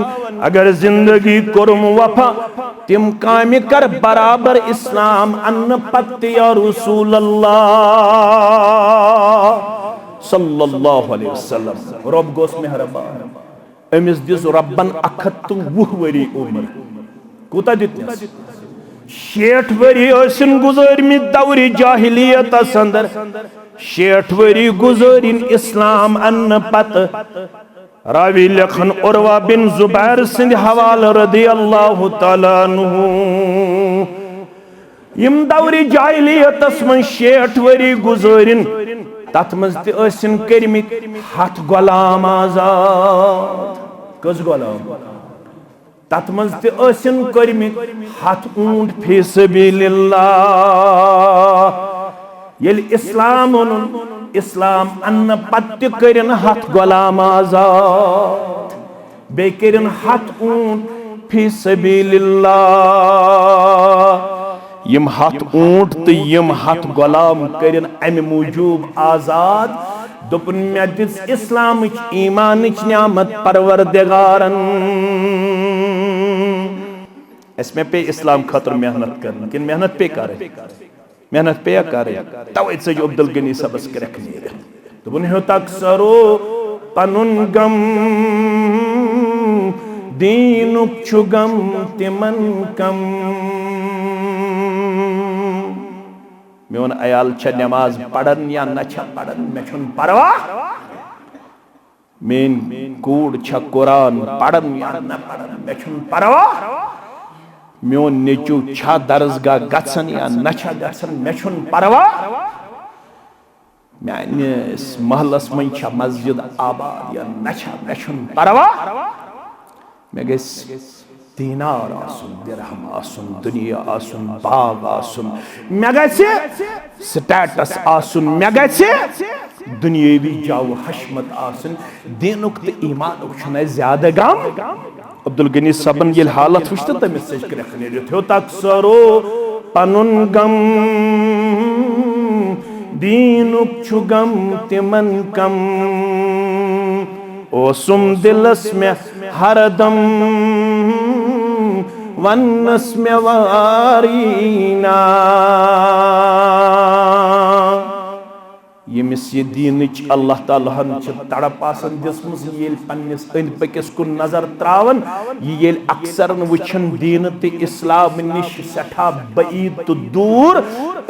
अगर जिंदगी कुरम वफा तिम कामि कर बराबर इस्लाम अन्न पत्त या रसूल अल्लाह सल्लल्लाहु अलैहि वसल्लम रब गोस मेहरबान अमिस दिस रब्बन 120 वरी उम्र कोता दितनस 60 वरी असिन गुजरमि दौरी जाहिलियत अंदर 60 वरी गुजरिन इस्लाम अन्न पत रावी लखन उर्वा बिन जुबैर सिंध हवाल रदी अल्लाह ताला अन्हु यम दौरी जाहिलियत मन 60 वरी गुजरिन तथ मज ते असिन करमि हथ गुलाम आजाद कस गुलाम तथ मज ते असिन करमि हथ ऊंट फी सबीलिल्लाह येल इस्लाम इस्लाम अन्न पत्त करन हथ गुलाम आजाद बे करन हथ ऊंट फी सबीलिल्लाह यम हथ ऊंट तो यम हथ गुलाम करन अमि मूजूब आजाद दोपन मे दिस इस्लाम ईमान नियामत परवरदिगारन इसमें पे इस्लाम खतर मेहनत करना किन मेहनत पे करे मेहनत पे करे तवे से अब्दुल गनी सबस करखनी तो बुने तक सरो पनुन गम दीनुक छुगम तिमन कम मेन अयाल छ नमाज पढ़न या न छ पढ़न मे छुन परवाह मेन कूड़ छ कुरान पढ़न या न पढ़न मे छुन परवाह मोन नेचू छा दरसगाह गसन या न छा गसन मे छुन परवाह मेस महलस मन छ मस्जिद आबाद या न छा मे छुन परवाह मे गस दीनार आसुन दिरहम आसुन दुनिया आसुन बाग आसुन मे गसे स्टेटस आसुन मे गसे दुनियावी जाव हशमत आसुन दीनुक ते ईमानुक छने ज्यादा गम अब्दुल गनी सबन ये हालत वुश्त तमिस सच करखने थो तक सरो पनुन गम दीनुक छु गम तिमन कम ओसुम दिलस में हरदम वन्नस में वारीना यमिस ये दीनच अल्लाह ताला तड़प आसन दिसमस येल पन्निस अंद पकिस कुन नजर त्रावन येल अक्सर वुछन दीन ते इस्लाम निश सठा बईद तो दूर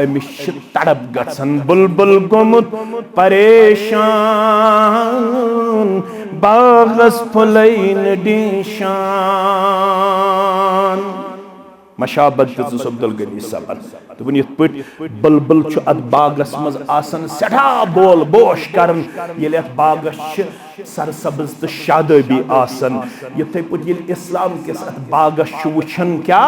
अमिस तड़प गसन बुलबुल गोमुत परेशान बागस फुलैन डिशान मशाबत अब्दुल गनी सबन तो इत पे बुलबुल अत बागस मज आसन सठा बोल बोश करन ये बागस सरसब्ज तो शादबी आसन इथे पे इस्लाम किस अत बागस वुछन क्या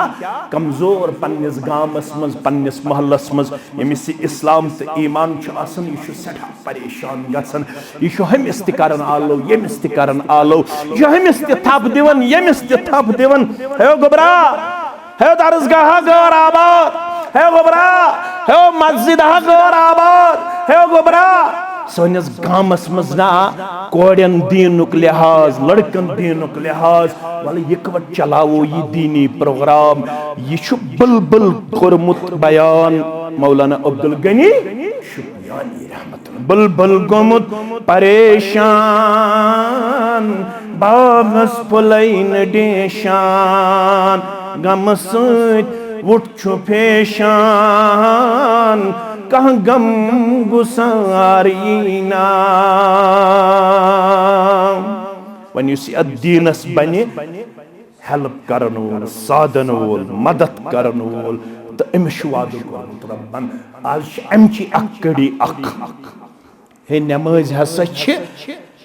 कमजोर पन्निस गामस मज पन्निस महलस मज यमिस इस्लाम तो ईमान आसन यह सठा परेशान गसन यह हमिस त करन आलो यमिस त करन आलो यह हमिस त थप दिवन यमिस त थप दिवन हे गोबरा है दरसगाह गौर आबाद है गोबरा है मस्जिद गौर आबाद है गोबरा सोनिस गामस मजना कोड़न दीनुक लिहाज लड़कन दीनुक लिहाज वाले यकवट चलावो ये दीनी प्रोग्राम ये बुलबुल कोरमुत बयान मौलाना अब्दुल गनी शुक्रियानी रहमतुल्लाह बुलबुल गोमुत परेशान बागस फुलैन डिशान गम सत वुट फेशान कह गम गुसारीना वन दीनस बने हेल्प करन वोल साधन वोल मदद करन वोल तो अमिस वाद रब्बन आज अमची अकड़ी अख हे नमाज हसा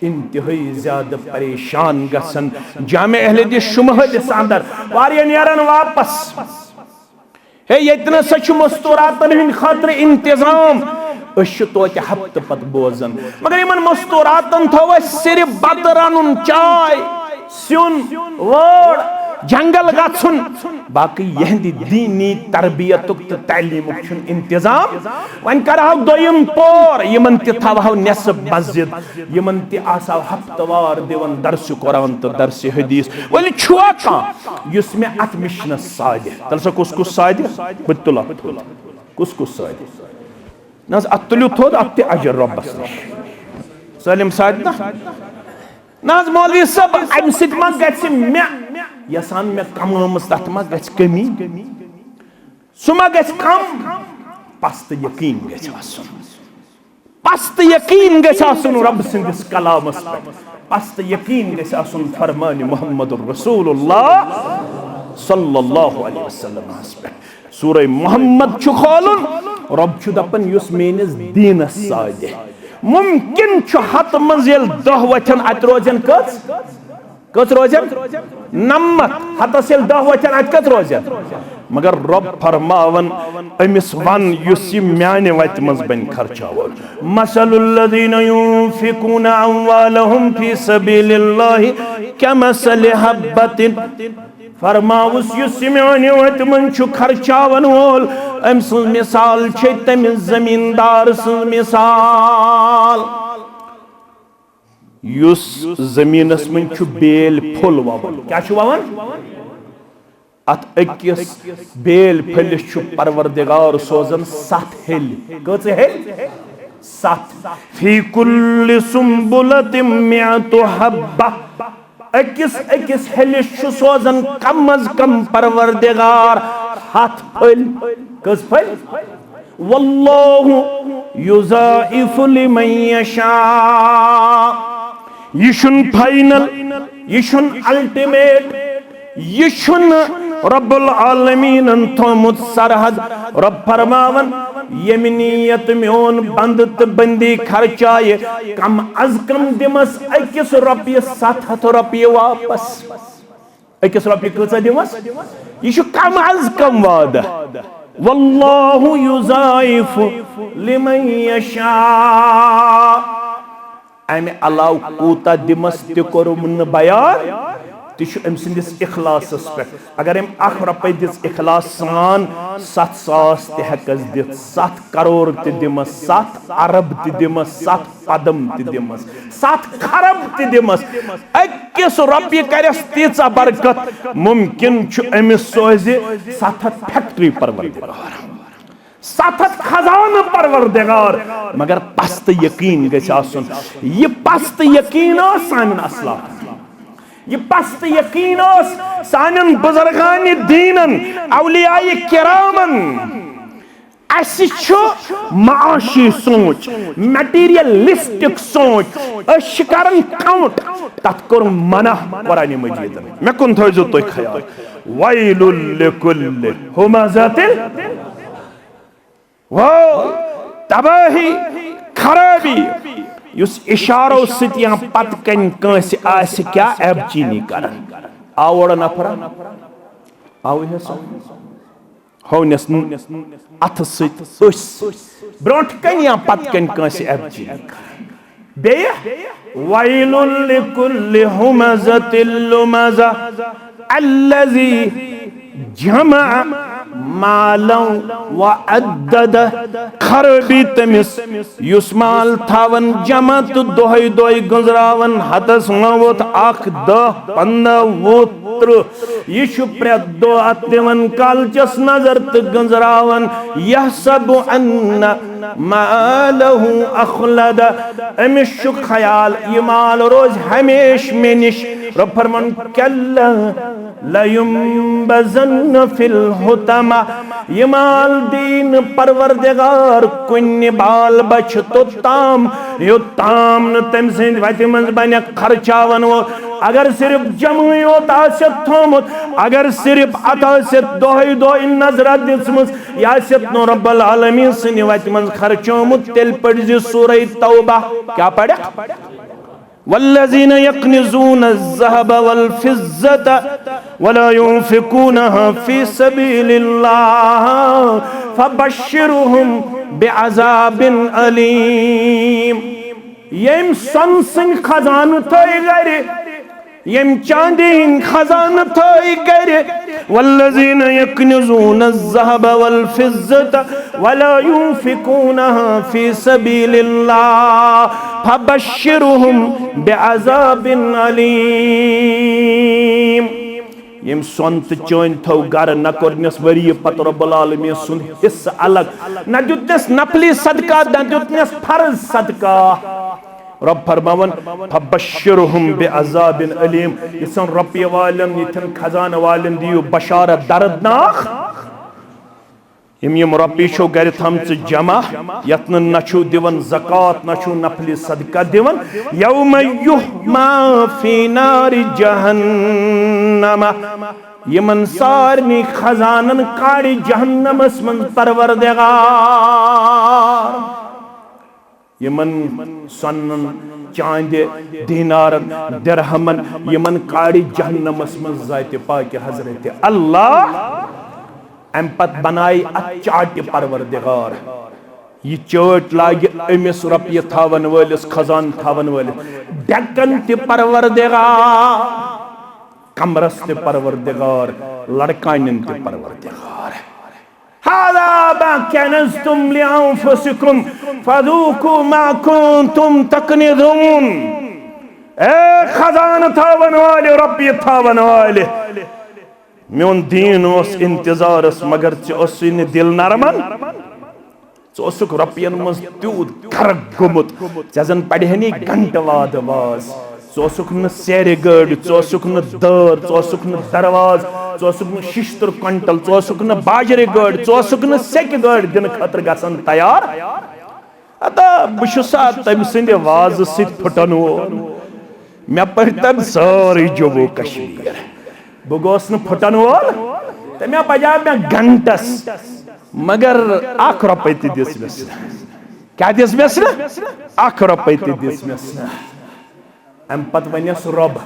इंतहाई ज्यादा परेशान गसन जामे अहले दिस शुमहदिस अंदर वारिया नेरन वापस हे यतना सच मस्तूरातन हिंद खातिर इंतजाम तो हफ्त पत बोजन मगर इन मस्तूरातन थो सिर्फ बत रनुन चाय सुन वोड़ जंगल गन बाकी यहद दीनी तरबियत तो तालीम इंतजाम वन कर दोयम पोर यमन तवह नेसब मस्जिद यमन तव हफ्तवार दिवन दर्स कुरान तो दर्स हदीस वली छुआ युस मे अत मिशनस सादे तल सा कुस कुस सादे बतुला कुस कुस सादे नस अत तुलु थोद अत अजर रब्बस सलिम सादे नाज मौलवी सब अम सित मज गछ मे यसान मे कमस तथ मज गछ कमी सुमा गछ कम पस्त यकीन गछ आसन पस्त यकीन गछ आसन रब सिंदिस कलामस पे पस्त यकीन गछ आसन फरमान मुहम्मदुर रसूलुल्लाह सल्लल्लाहु अलैहि वसल्लम पे सूरह मोहम्मद छु खोलुन रब छु दपन युस मेनिस दीनस सादे मुमकिन छु हत मज यल 10 वचन अत रोजन कस रोजन नमत हतस यल 10 वचन अत कस रोजन मगर रब फरमावन अमिस वन युस म्याने वत मज बन खर्चावन मसलुल लदीना युनफिकूना अमवालहुम फी सबीलिल्लाहि कमसलि हब्बतिन फरमाउस युस म्याने वत मन छु खर्चावन वोल अम सुन मिसाल छे तम जमींदार सुन मिसाल युस जमीनस मन छु बेल फुल वावन क्या छु वावन अत अकिस बेल फलिस छु परवरदिगार सोजन 7 हेल कच हेल 7 फी कुल्लि सुंबुलतिम मिअतु हब्बा अकिस हेलिस छु सोजन कम अज कम परवरदिगार हाथ फल कस फल वल्लाहु युज़ाइफु लिमन यशा यशुन फाइनल यशुन अल्टीमेट यशुन रब्बुल आलमीन थोमुत सरहद रब फरमावन यमिनियत म्योन बंद तो बंदी खर्चाए कम अज कम दिमस अकिस रुपये 700 रुपये वापस अकिस रुपये कच दिमस यह कम अज कम वादा वल्लाहु युज़ाइफु लिमन यशा अमे अलाव कूता दिमस ति कोरुम बयान तह अम सिंदिस इखलास पे अगर अम 1 रुपये दिस इखलास सान 7,000 तहकस दित 7 करोड़ दिमस 7 अरब दिमस 7 पदम दिमस 7 खरब दिमस अकिस रुपये करस तीचा बरकत मुमकिन अमिस सोज 7 फैक्ट्री परवरदिगार 700 खजान परवरदिगार मगर पस्त यकीन गछ आसन ये पस्त यकीन सान असलाफ ये पस्त यकीन सान बुजुर्गान दीनन औलियाए किरामन माशी सोच मटीरियलिस्टिक सोच करन काउंट तथ कोर मना कुरान मजीद मे कुन थो तो ख्याल वैलुल लिकुल्लि हुमज़तिन वो तबाही खराबी युस इशारो सत या पत कन कंस आस क्या एबचीनी करन आवड़ नफर आव हौनस अथ सत ब्रोट कन या पत कन कंस एबचीनी बे वैलुल लिकुल्लि हुमज़तिन लुमज़ा अल्लज़ी जमा मालौ व अद्दद खरबी तमिस युस माल थावन जमा तो दोहै दोहै गुजरावन हतस नवत आख 10 15 20 ये प्रे दो दिवन कालचस नजर तो गुजरावन यह सब अन्ना मालहु अखलद अमिश ख्याल ये माल रोज हमेश में निश रब फरमान कल्ला लयुंबज़न फिल हुतमा ये माल दीन परवरदिगार कुन बाल बच तो ताम यो ताम न तम सिंद वत मंज बन खर्चावन वो अगर सिर्फ जमुई होत आसत थोमुत अगर सिर्फ अत आसत दोहै दोहै नजर दिसमस या आसत नो रब्बुल आलमीन सिन वत मंज खर्चोमुत तेल पढ़ सूरह तौबा क्या पढ़ वल्लज़ीन यक्निज़ून अज़्ज़हब वल-फ़िज़्ज़त वला युन्फ़िक़ूनहा फ़ी सबीलिल्लाह फ़बश्शिरहुम बिअज़ाबिन अलीम यम सन सिंह खजान थई गर यम चांदी खजान थई गर वल्लज़ीन यक्निज़ून अज़्ज़हब वल-फ़िज़्ज़त वला युन्फ़िक़ूनहा फ़ी सबीलिल्लाह फबश्शिरहुम बिअज़ाबिन अलीम यम सोंत चोन थो गर न कोरनस वरी पत रब्बुल आलमीन सुन हिस्सा अलग न दुतस नफली सदका न दुतस फर्ज सदका रब फरमावन फबश्शिरहुम बिअज़ाबिन अलीम इसन रब्बी वालन इथन खजान वालन दियो बशारत दर्दनाक यम रब्बी छो गर थमच जमा यत्न नछु दिवन ज़कात नछु नफली सदका दिवन यौम युहमा फी नारि जहन्नम यमन सारनी खजानन काड़ी जहन्नमस मन परवरदिगार यमन सन्न चांदे दीनारन दिरहमन यमन काड़ी जहन्नमस मन ज़ात पाक हज़रत अल्लाह अम पत बनाई चाट परवरदिगार यह चाट लाग अमिस रपिय थावन वलिस खजान थावन वलिस डेकन ते परवरदिगार कमरस ते परवरदिगार लड़कानन ते परवरदिगार हादा मा कनज़्तुम लिअन्फुसिकुम फज़ूकू मा कुन्तुम तकनिज़ून ए खजान थावन वाले रपिय थावन वाले मोन दीन इंतजारस मगर चे दिल नरमन चे रपियन मज तूत खरक गोमुत चे जन पढ़हनी घंट वाद वाज चे सेर गड़ चे दर चे दरवाज चे शिश्तर क्विंटल चे बाजरे गड़ चे सेक गड़ दिन खतर गसन तैयार अत बहुसा तम सद वाज फुटन वोल मे पढ़तन सारी जम्मू कश्मीर बह गोस फुटन वोल तो मे बजा मे घंटस मगर अख रुपये तो दिस मेस क्या दिस मेस अख रुपये तो दिस मेस अम पत वनस रब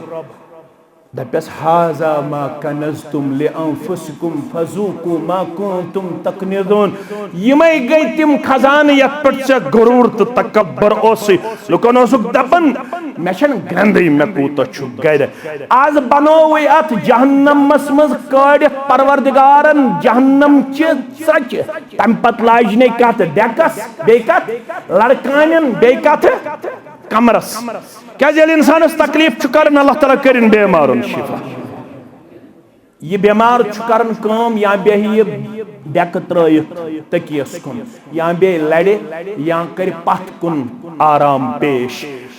दपस हाजा मा कनज़्तुम लिअन्फुसिकुम फज़ूकू मा कुन्तुम तकनिज़ून यमै गई तिम खजान यत पे गुरूर तो तकब्बर लुकन दपन मे गंदे मे कूत गर आज बनोव अत जहन्नमस मज कड़ परवरदिगारन जहन्नम च सच तम पत लाजने कत डेकस बे कत लड़कान बे कत कमरस क्या इंसानस तकलीफ कर अल्लाह ताला कर बेमारन शिफा ये बेमार करन काम या बेह डेक त्रयित तकियस कुन या बे लड़े या कर पथ कुन आराम पेश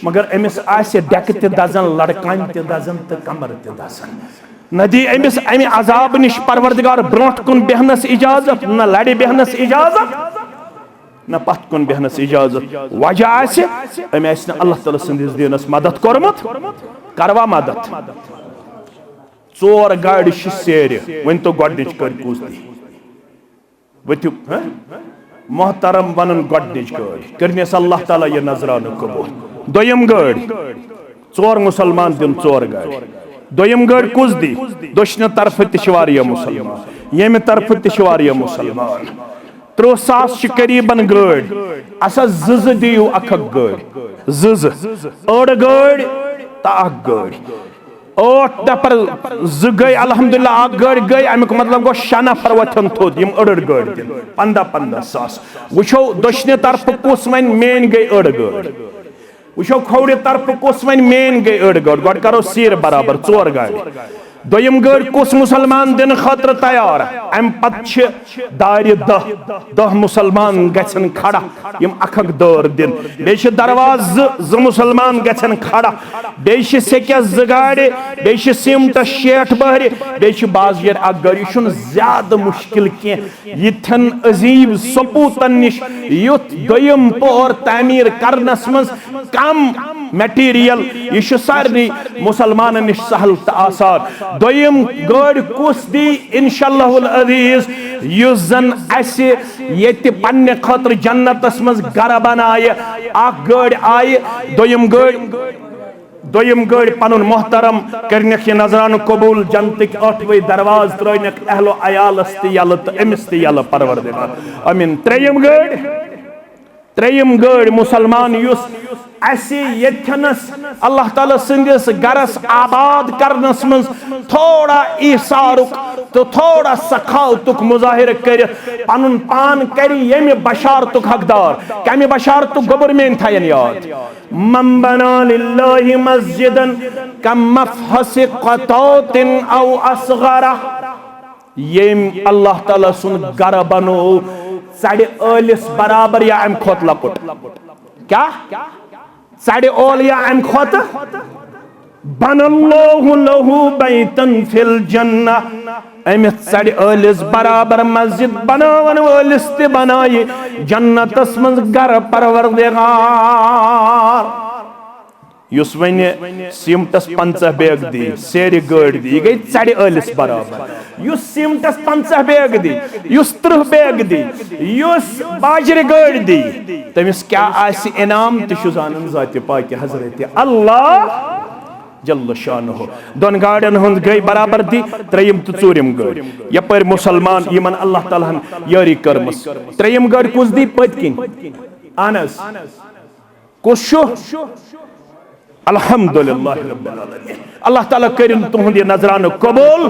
मगर अमिस आसे डेक ते दजन लड़कान ते दजन ते कमर ते दजन नदी अमिस अमि अजाब निश परवरदिगार ब्रोट कुन बेहनस इजाजत न लड़े बेहनस इजाजत न पथ कुन बेहनस इजाजत वजह आसे अमि आसे अल्लाह ताला संदिस दीनस मदद करमत करवा मदद चोर गाड़ी सेर वन तो गोडनिच कर कूस्ती वत्यु मोहतरम बनन गोडनिच गाड़ी करनेस अल्लाह ताला ये नजरान कबूल दोयम गाड़ी चोर मुसलमान दिन चोर गाड़ी दोयम गाड़ी कुस दी दोशने तरफ तिशवारिया मुसलमान येमे तरफ तिशवारिया मुसलमान 300 करीबन गाड़ी असा जज दियो अखक गाड़ी जज अड़ गाड़ी ता गाड़ी 8 नफर ज गई अल्हम्दुलिल्लाह आग गाड़ी गई अमुक मतलब गो 6 नफर वथन थोद यम अड़ गाड़ी दिन 15 सास वुछो दशने तरफ कुस वन मेन गई अड़ गाड़ी वुछो खौड़े तरफ कुस वन मेन गई अड़ गाड़ी गड करो सिर बराबर 4 गाड़ी दोयम गाड़ी कुस मुसलमान दिन खतर तैयार अम पत दार 10 मुसलमान गन खड़ा यम अखक दर दिन बे दरवाज ज मुसलमान गन खड़ा बे सेक्या ज गाड़ी बे सिमट 60 बहर बे बाज अख गाड़ी ज्यादा मुश्किल कथन अजीब सपूतन निश युथ दोयम पोर तामीर करनस मज कम मटीरियल यह सारे मुसलमान निश सहल तो आसान दोयम गाड़ी कुस दी इंशाअल्लाहुल अजीज युस जन असे ये पन्ने खतर जन्नतस मज घर बनाए अख गाड़ी आए दोयम गाड़ी पनुन मोहतरम करनक ये नजरान कबूल जन्नतिक 8वें दरवाज त्रयनक अहलो अयालस ते यल तो अमिस ते यल परवरदिगार आमीन त्रेयम गाड़ी मुसलमान युस असे यथनस अल्लाह ताला संदिस गरस आबाद करनस मज थोड़ा ईसारुक तो थोड़ा सखावतुक मुजाहिर कर पनुन पान करी यमे बशारतुक हकदार कमे बशारतुक गवर्नमेंट थायन याद मन बना लिल्लाहि मस्जिदन कम मफहस क़तातिन औ असगरा यम अल्लाह ताला सुन घर बनो साढ़े ओलिस बराबर या अम खोत लकुट क्या साढ़े ओल या अम खोत बनल्लाहु लहु बैतन फिल जन्नह अमित साढ़े ओलिस बराबर मस्जिद बनावन ओलिस ते बनाई जन्नतस मज घर परवरदिगार युस वने सिमटस 50 बैग दी सेरी गाड़ी दी गई साढ़े ओलिस बराबर युस सिमटस 50 बैग दी युस 30 बैग दी युस बाजरे गाड़ी दी तमिस क्या आसि इनाम तिशु जानन जाति पाक हजरत अल्लाह जल्ल शानहु दोन गाड़ियन हुंद गई बराबर दी त्रयम तो चूरिम गाड़ी यपर मुसलमान यमन अल्लाह ताला यारी करमस त्रयम गाड़ी कुस दी पतकिन अनस कुशु अल्हम्दुलिल्लाह रब्बिल आलमीन अल्लाह ताला करिन तुहंद नजरान कबूल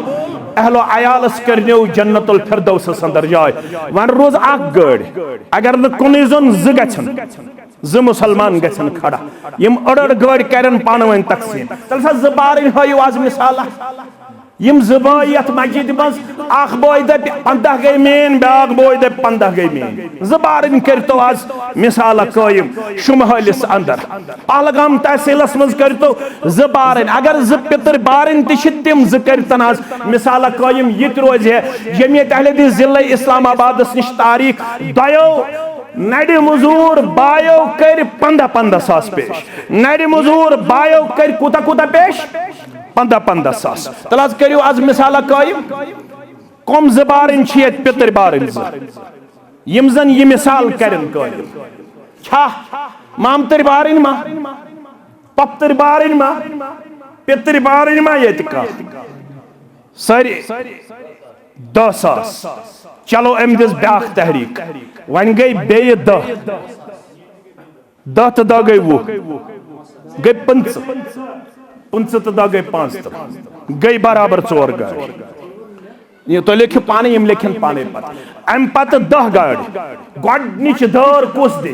अहलो अयालस करनो जन्नतुल फिरदौस अंदर जाय वन रोज अख गाड़ी अगर न कुन जन ज गछन ज मुसलमान गछन खड़ा यम अड़ गाड़ी करन पानवन तकसीम तल सा जबार हयो आज मिसाल यम जबाय यत मस्जिद मज अख बोय द 15 गई मेन बाग बोय द 15 गई मेन जबारन करतो आज मिसाल कायम शुमहलिस अंदर पहलगाम तहसीलस मज करतो जबारन अगर ज पितर बारन तिम ज करतन आज मिसाल कायम यत रोज है जमियत अहले जिला इस्लामाबाद निश तारीख दयो नड़ मजूर बायो कर 15 सास पेश नड़ मजूर बायो कर कुता पेश 15 सास तलाज करियो आज मिसाल कायम कम जबारन छियत पितर बारन यम जन ये मिसाल करन कायम छा मामतर बारन मा पप्तर बारन मा पितर बारन मा यत का सारे 10 सास चलो अम दिस ब्याख तहरीक वन गई बे 10 तो 10 गई वो गई 5 तो 10 गई 5 गई बराबर 4 गाड़ी ये तो लिखो पाने यम लिखन पाने पर अम पत 10 गाड़ी गोडनिच दर कुस दे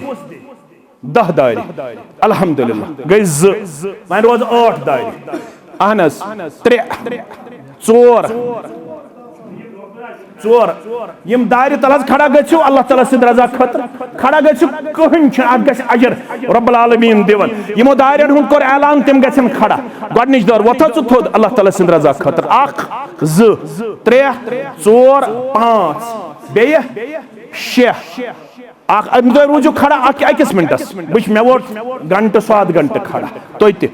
10 दारी अल्हम्दुलिल्लाह गई ज वन रोज 8 दारी अहनस 3 4 चोर यम दारि तल खड़ा गो अल्लाह ताला सद रजा खतर खड़ा गो कहन गस अजर रब्बुल आलमीन दिवन यमो दारियन हुन कोर ऐलान तिम गसन खड़ा गडनिच दर वथा छु थोद अल्लाह ताला सद रजा खतर 1 2 3 4 5 बेय 6 रूजू खड़ा अकिस मिनटस बस मे वो घंटे स्वाद घंटे खड़ा तो 1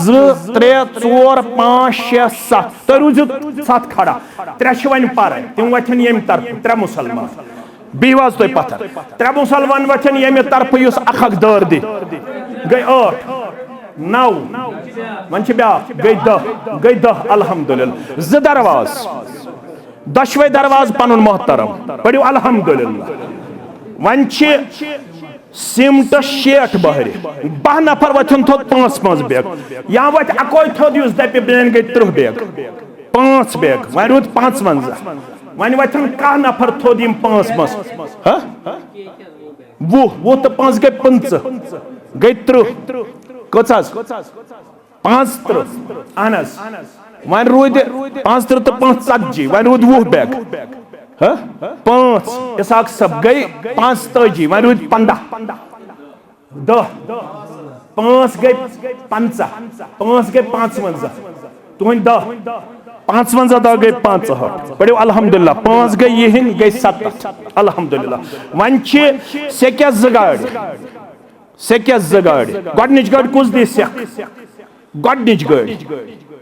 2 3 4 5 6 7 तो रूजू 7 खड़ा 3 वन पर तिम वथन यम तरफ 3 मुसलमान बिहवाज तो पत्थर 3 मुसलमान वथन यम तरफ युस अख दर दी गई 8 9 वन ब्या गई 10 अल्हम्दुलिल्लाह 2 दरवाज 10वें दरवाज पनुन मोहतरम पढ़ो अल्हम्दुलिल्लाह वन सिमट 60 बहर 10 नफर वथन थोद 5 बैग या वत अकोय थोद युस दपि बेन गई 30 बैग 5 बैग वन रूद 55 वन वथन 1 नफर थोद यम 5 मस वो तो 5 गई 50 गई 30 कचास 50 अनस वन रूद 50 तो 5 40 वन रूद 20 बैग 5 इसाक सब गई 5 तजी वन रूद 15 10 5 गई 50 5 गई 55 तुम 10 55 10 गई 65 पढ़ो अल्हम्दुलिल्लाह 5 गई यह गई 70 अल्हम्दुलिल्लाह वन सेक्या गाड़ी गडनिच गाड़ी कुछ दी सेक गडनिच गाड़ी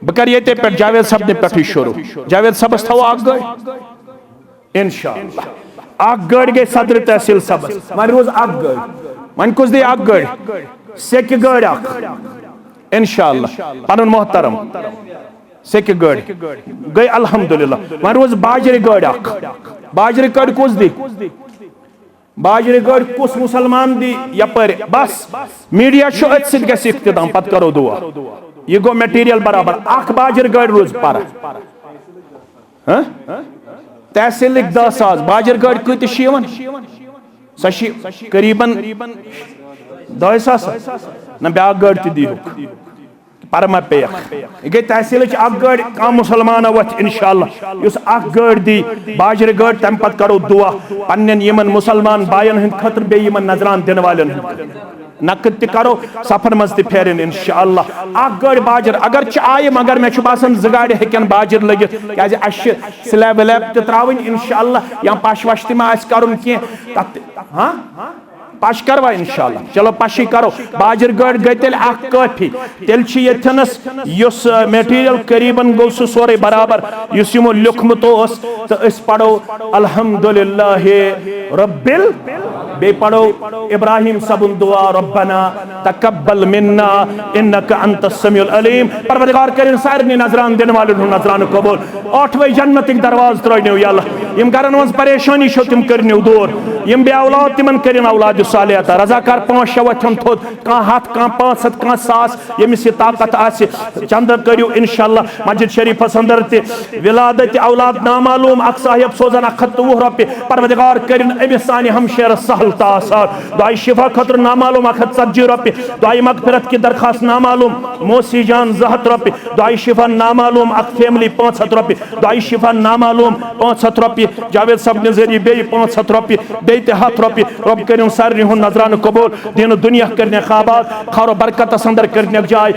बह कर ये पे जावेद साहब ने पे शुरू जावेद साहब थो अख गाड़ी इंशाअल्लाह अख गाड़ी गई सदर तहसील सबस वन रोज अख गाड़ी वन कुछ दी अख गाड़ी सेक गाड़ी अख इंशाअल्लाह पनुन मोहतरम सेक गाड़ी गई अल्हम्दुलिल्लाह वन रोज बाजरे गाड़ी अख बाजरे गाड़ी कुछ दी बाजरे गाड़ी कुछ मुसलमान दी यपर बस मीडिया अत सत इख्तिताम पत करो दुआ यह गो मटेरियल बराबर अख बाजरे गाड़ी रोज पर तहसील 10 सास बाजर गाड़ी कतिश सह करीबन 2 सास न ब्या गाड़ी दी परमा पे गई तहसील अख गाड़ी कम मुसलमान वथ इंशाअल्लाह उस अख गाड़ी दी बाजर गाड़ी तम पत करो दुआ पन्न यमन मुसलमान बायन हंद खतर बे यमन नजरान दिन वालन नकद त करो सफर मज त फेरन इंशाअल्लाह अख गाड़ी बाजर अगर आय मगर मे बासान 2 गाड़ी हेकन बाजर लगित क्या अश स्लैब वैब त त्रावन इंशाअल्लाह या पश वश तम करुन कह हाँ पश करवा इंशाअल्लाह चलो पशी करो बाजर गाड़ी गई तेल अख काफी तेल यथनस युस मटेरियल करीबन गो सह सोरे बराबर युस यमो लिखमत तो पढ़ो अल्हम्दुलिल्लाह रब्बिल बे पढ़ो इब्राहिम सबुन दुआ रब्बना तकब्बल मिन्ना इन्नका अंतस समीउल अलीम परवरदिगार करीम सारनी नजरान दिन वाले नजरान कबूल 8वें जन्नत दरवाज त्रयनो या अल्लाह यम गरन मज परेशानी छो तिम करनो दूर यम बे औलाद तिमन करिन औलाद सालिह अता रजाकार 5-6 वथन थोद कह हथ कह 500 कह 100 यमिस ये ताकत आसे चंद करियो इंशाअल्लाह मस्जिद शरीफ अंदर ते विलादत औलाद नामालूम अक साहिब सोजन 120 रुपये परवरदिगार करिन अमिस सानी हमशेर सहल दुआई शिफा खतर नामालूम 140 रुपये दुआई मगफिरत की दरखास्त नामालूम मोसी जान 200 रुपये दुआई शिफा नामालूम अक फैमिली 500 रुपये दुआई शिफा नामालूम 500 रुपये जावेद सब ने जरिए बे 500 रुपये बे 100 रुपये रब करिम सारनी हुन नजरान कबूल दिन दुनिया करने खाबाद खारो बरकत अंदर करने जाय